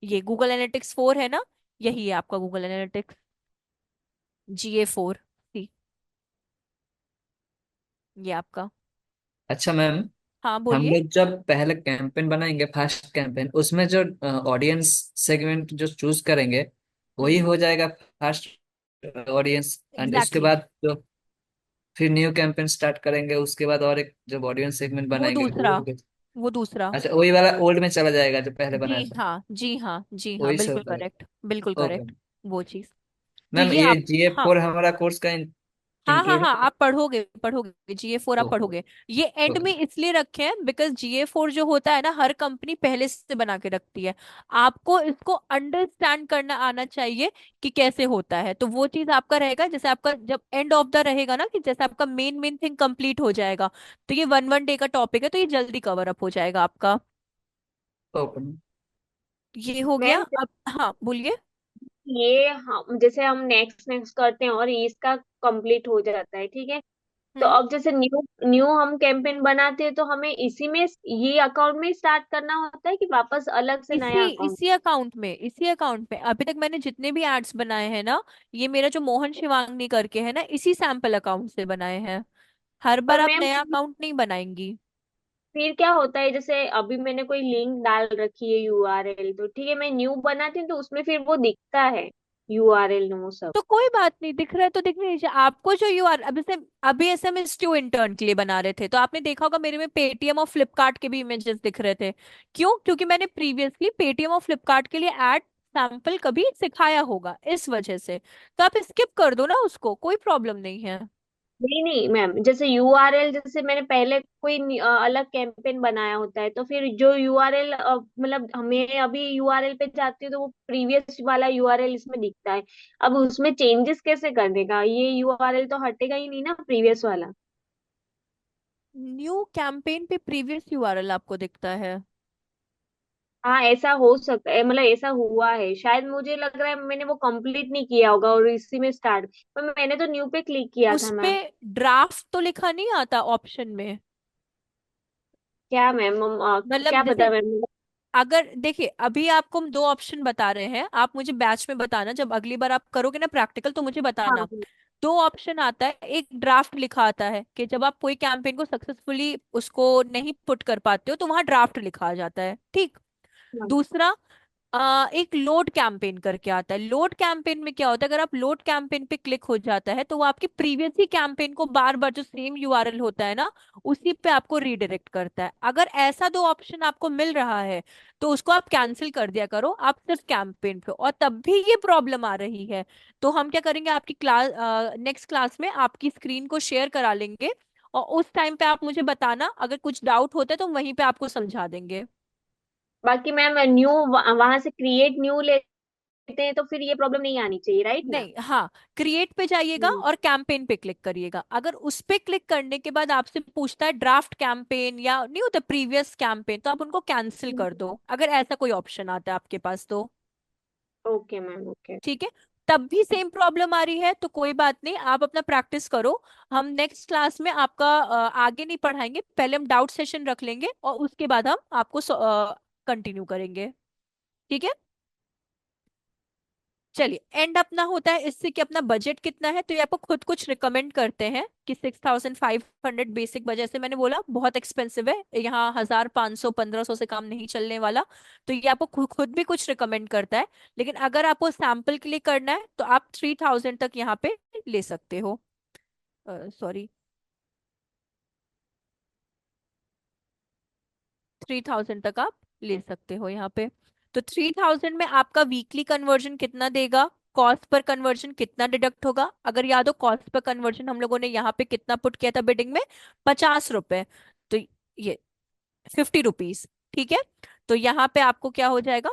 ये गूगल एनालिटिक्स 4 है ना, यही है आपका गूगल एनालिटिक्स GA4 सी, ये आपका। अच्छा मैम, हाँ हम बोलिए। लोग जब पहले कैंपेन बनाएंगे, फर्स्ट कैंपेन, उसमें जो ऑडियंस सेगमेंट जो चूज करेंगे वही हम्म। हो जाएगा फर्स्ट ऑडियंस, एंड उसके एग्जैक्टली, बाद जो फिर न्यू कैंपेन स्टार्ट करेंगे, उसके बाद और एक जब ऑडियंस सेगमेंट वो बनाएंगे वो दूसरा, होगा। वो दूसरा। अच्छा, वही वाला ओल्ड में चला जाएगा जो पहले बनाया जी था, हाँ, जी हाँ, जी हाँ, वही से बिल्कुल होगा। करेक्ट, बिल्कुल ओके करेक्ट। वो चीज। तो मैम, ये ये आप, हाँ GA4 हमारा कोर्स का हाँ हाँ इंक्लूड हाँ, है? आप पढ़ोगे, पढ़ोगे GA4, आप ओके पढ़ोगे। ये एंड ओके। में इसलिए रखे हैं बिकॉज GA4 जो होता है ना, हर कंपनी पहले से बना के रखती है, आपको इसको अंडरस्टैंड करना आना चाहिए कि कैसे होता है। तो वो चीज आपका रहेगा, जैसे आपका जब एंड ऑफ द रहेगा ना, कि जैसे आपका मेन मेन थिंग कंप्लीट हो जाएगा, तो ये 1 1 डे का टॉपिक है, तो ये जल्दी कवर अप हो जाएगा आपका। ओके ये हो गया। मैम, अब हाँ बोलिए। ये हम जैसे हम नेक्स्ट नेक्स्ट करते हैं और इसका कंप्लीट हो जाता है, ठीक है। तो हम्म। अब जैसे न्यू न्यू हम कैंपेन बनाते हैं, तो हमें इसी में, ये अकाउंट में स्टार्ट करना होता है कि वापस अलग से इसी नया अकाउंट? इसी अकाउंट में, इसी अकाउंट में अभी तक मैंने जितने भी एड्स बनाए हैं ना, ये मेरा जो मोहन शिवांगनी करके है ना, इसी सैंपल अकाउंट से बनाए हैं। हर बार पर आप मैम, नया अकाउंट नहीं बनाएंगी। फिर क्या होता है? जैसे अभी मैंने कोई लिंक डाल रखी है, यूआरएल, तो ठीक है, मैं न्यू बनाती हूँ तो उसमें फिर वो दिखता है। URL नो सब। तो कोई बात नहीं, दिख रहा है तो दिखने दीजिए आपको। जो यू आर अभी से अभी एसएमएस ट्यू इंटर्न के लिए बना रहे थे, तो आपने देखा होगा मेरे में पेटीएम और फ्लिपकार्ट के भी इमेजेस दिख रहे थे। क्यों? क्योंकि मैंने प्रीवियसली पेटीएम और फ्लिपकार्ट के लिए एड सैंपल कभी सिखाया होगा, इस वजह से। तो आप स्किप कर दो ना उसको, कोई प्रॉब्लम नहीं है। नहीं नहीं मैम, जैसे URL, जैसे मैंने पहले कोई अलग कैंपेन बनाया होता है, तो फिर जो URL मतलब हमें अभी URL पे जाती हूँ तो वो प्रीवियस वाला URL इसमें दिखता है। अब उसमें चेंजेस कैसे करने का, ये URL तो हटेगा ही नहीं ना प्रीवियस वाला। न्यू कैंपेन पे प्रीवियस यूआरएल आपको दिखता है? हाँ ऐसा हो सकता है, मतलब ऐसा हुआ है शायद, मुझे लग रहा है मैंने वो कंप्लीट नहीं किया होगा और इसी में स्टार्ट, पर मैंने तो न्यू पे क्लिक किया उस था पे मैम। ड्राफ्ट तो लिखा नहीं आता ऑप्शन में? क्या मैम, क्या मतलब पता जैसे, मैम। अगर देखिए अभी आपको हम दो ऑप्शन बता रहे हैं, आप मुझे बैच में बताना, जब अगली बार आप करोगे ना प्रैक्टिकल तो मुझे हाँ बताना। हाँ, दो ऑप्शन आता है, एक ड्राफ्ट लिखा आता है कि जब आप कोई कैंपेन को सक्सेसफुली उसको नहीं पुट कर पाते हो तो वहां ड्राफ्ट लिखा आ जाता है, ठीक। हाँ। दूसरा, एक लोड कैंपेन करके आता है। लोड कैंपेन में क्या होता है, अगर आप लोड कैंपेन पे क्लिक हो जाता है तो वो आपकी प्रीवियस ही कैंपेन को बार बार जो सेम यूआरएल होता है ना, उसी पे आपको रीडायरेक्ट करता है। अगर ऐसा दो ऑप्शन आपको मिल रहा है तो उसको आप कैंसिल कर दिया करो, आप सिर्फ कैंपेन पे। और तब भी ये प्रॉब्लम आ रही है तो हम क्या करेंगे, आपकी क्लास नेक्स्ट क्लास में आपकी स्क्रीन को शेयर करा लेंगे, और उस टाइम पे आप मुझे बताना, अगर कुछ डाउट होता है तो वहीं पे आपको समझा देंगे। बाकी मैम न्यू वहां से क्रिएट न्यू लेते हैं तो फिर ये प्रॉब्लम नहीं आनी चाहिए, राइट मैम? नहीं, हाँ, क्रिएट पे जाइएगा हम्म, और कैंपेन पे क्लिक करिएगा। अगर उस पे क्लिक करने के बाद आपसे पूछता है ड्राफ्ट कैंपेन या नहीं होता प्रीवियस कैंपेन, तो आप उनको कैंसिल कर दो, अगर ऐसा कोई ऑप्शन आता है आपके पास तो। Okay ma'am, okay. ठीक है। तब भी सेम प्रॉब्लम आ रही है तो कोई बात नहीं, आप अपना प्रैक्टिस करो। हम नेक्स्ट क्लास में आपका आगे नहीं पढ़ाएंगे, पहले हम डाउट सेशन रख लेंगे और उसके बाद हम आपको कंटिन्यू करेंगे। ठीक है। चलिए, एंड अपना होता है इससे कि अपना बजट कितना है, तो ये आपको खुद कुछ रिकमेंड करते हैं कि 6500 बेसिक बजट से, मैंने बोला बहुत एक्सपेंसिव है यहाँ, 1500 1500 से काम नहीं चलने वाला। तो ये आपको खुद भी कुछ रिकमेंड करता है। लेकिन अगर आपको सैंपल के लिए करना है तो आप 3000 तक यहाँ पे ले सकते हो। सॉरी, 3000 तक आप ले सकते हो यहाँ पे। तो 3000 में आपका वीकली कन्वर्जन कितना देगा, कॉस्ट पर कन्वर्जन कितना डिडक्ट होगा? अगर याद हो, कॉस्ट पर कन्वर्जन हम लोगों ने यहाँ पे कितना पुट किया था बिडिंग में, 50 रुपए। तो ये 50 रुपीज, ठीक है। तो यहाँ पे आपको क्या हो जाएगा,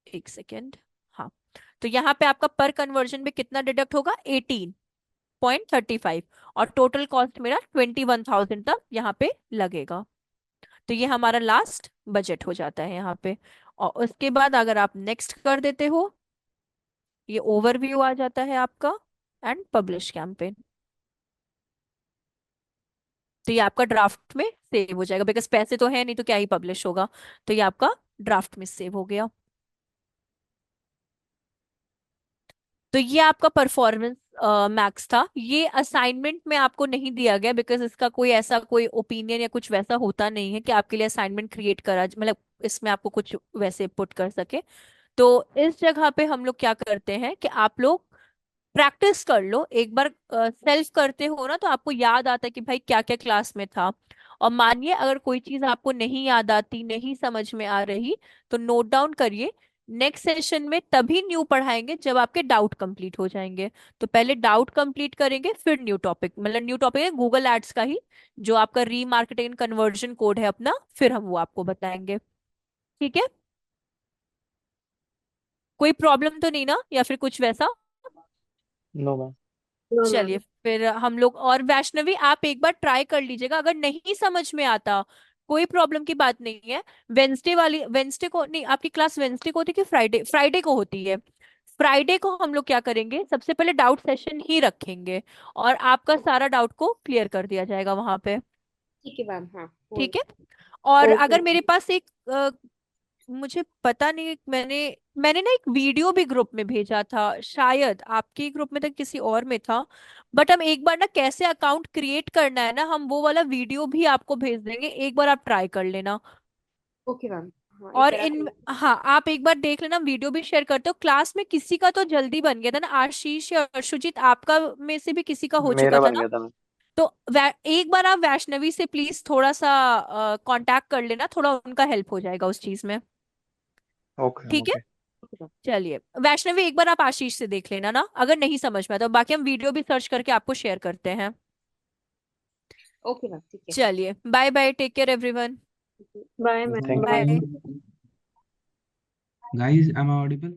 एक सेकेंड, हाँ। तो यहाँ पे आपका पर कन्वर्जन में कितना डिडक्ट होगा, 18.35, और टोटल कॉस्ट मेरा 21,000 तक यहाँ पे लगेगा। तो ये हमारा लास्ट बजट हो जाता है यहाँ पे। और उसके बाद अगर आप नेक्स्ट कर देते हो, ये ओवरव्यू आ जाता है आपका, एंड पब्लिश कैंपेन। तो ये आपका ड्राफ्ट में सेव हो जाएगा, बिकॉज पैसे तो है नहीं तो क्या ही पब्लिश होगा। तो ये आपका ड्राफ्ट में सेव हो गया। तो ये आपका परफॉर्मेंस मैक्स था। ये असाइनमेंट में आपको नहीं दिया गया बिकॉज इसका कोई ऐसा कोई ओपिनियन या कुछ वैसा होता नहीं है कि आपके लिए असाइनमेंट क्रिएट करा, मतलब इसमें आपको कुछ वैसे पुट कर सके। तो इस जगह पे हम लोग क्या करते हैं कि आप लोग प्रैक्टिस कर लो एक बार। सेल्फ करते हो ना तो आपको याद आता है कि भाई क्या क्या क्लास में था। और मानिए अगर कोई चीज आपको नहीं याद आती, नहीं समझ में आ रही, तो नोट डाउन करिए। नेक्स्ट सेशन में तभी न्यू पढ़ाएंगे जब आपके डाउट कंप्लीट हो जाएंगे। तो पहले डाउट कंप्लीट करेंगे, फिर न्यू टॉपिक, मतलब न्यू टॉपिक है गूगल एड्स का ही, जो आपका रीमार्केटिंग कन्वर्जन कोड है अपना, फिर हम वो आपको बताएंगे। ठीक है। कोई प्रॉब्लम तो नहीं ना, या फिर कुछ वैसा? No ma'am. नो चलिए, मैम। फिर हम लोग, और वैष्णवी आप एक बार ट्राई कर लीजिएगा, अगर नहीं समझ में आता कोई प्रॉब्लम की बात नहीं है। वेंसडे को नहीं, आपकी क्लास वेंसडे को होती है कि फ्राइडे? फ्राइडे को होती है। फ्राइडे को हम लोग क्या करेंगे, सबसे पहले डाउट सेशन ही रखेंगे, और आपका सारा डाउट को क्लियर कर दिया जाएगा वहां पे। ठीक है मैम, हाँ वो। ठीक है। और ओके। अगर मेरे पास एक मुझे पता नहीं, मैंने मैंने ना एक वीडियो भी ग्रुप में भेजा था, शायद आपके ग्रुप में था किसी और में था। बट हम एक बार ना कैसे अकाउंट क्रिएट करना है ना, हम वो वाला वीडियो भी आपको भेज देंगे, एक बार आप ट्राई कर लेना। Okay ma'am. हाँ और इन उत्तराखंड। हाँ, आप एक बार देख लेना, वीडियो भी शेयर करते हो। क्लास में किसी का तो जल्दी बन गया था ना, आशीष या शुचित, आपका में से भी किसी का हो चुका मेरा था बन ना। गया था मैं। तो एक बार आप वैष्णवी से प्लीज थोड़ा सा कांटेक्ट कर लेना, थोड़ा उनका हेल्प हो जाएगा उस चीज में। ओके ठीक है, ओके। चलिए वैष्णवी एक बार आप आशीष से देख लेना ना, अगर नहीं समझ में आता, तो बाकी हम वीडियो भी सर्च करके आपको शेयर करते हैं। ओके मैम ठीक है। चलिए bye bye, take care everyone. Bye ma'am, thank bye. You. Bye. Guys, am I audible?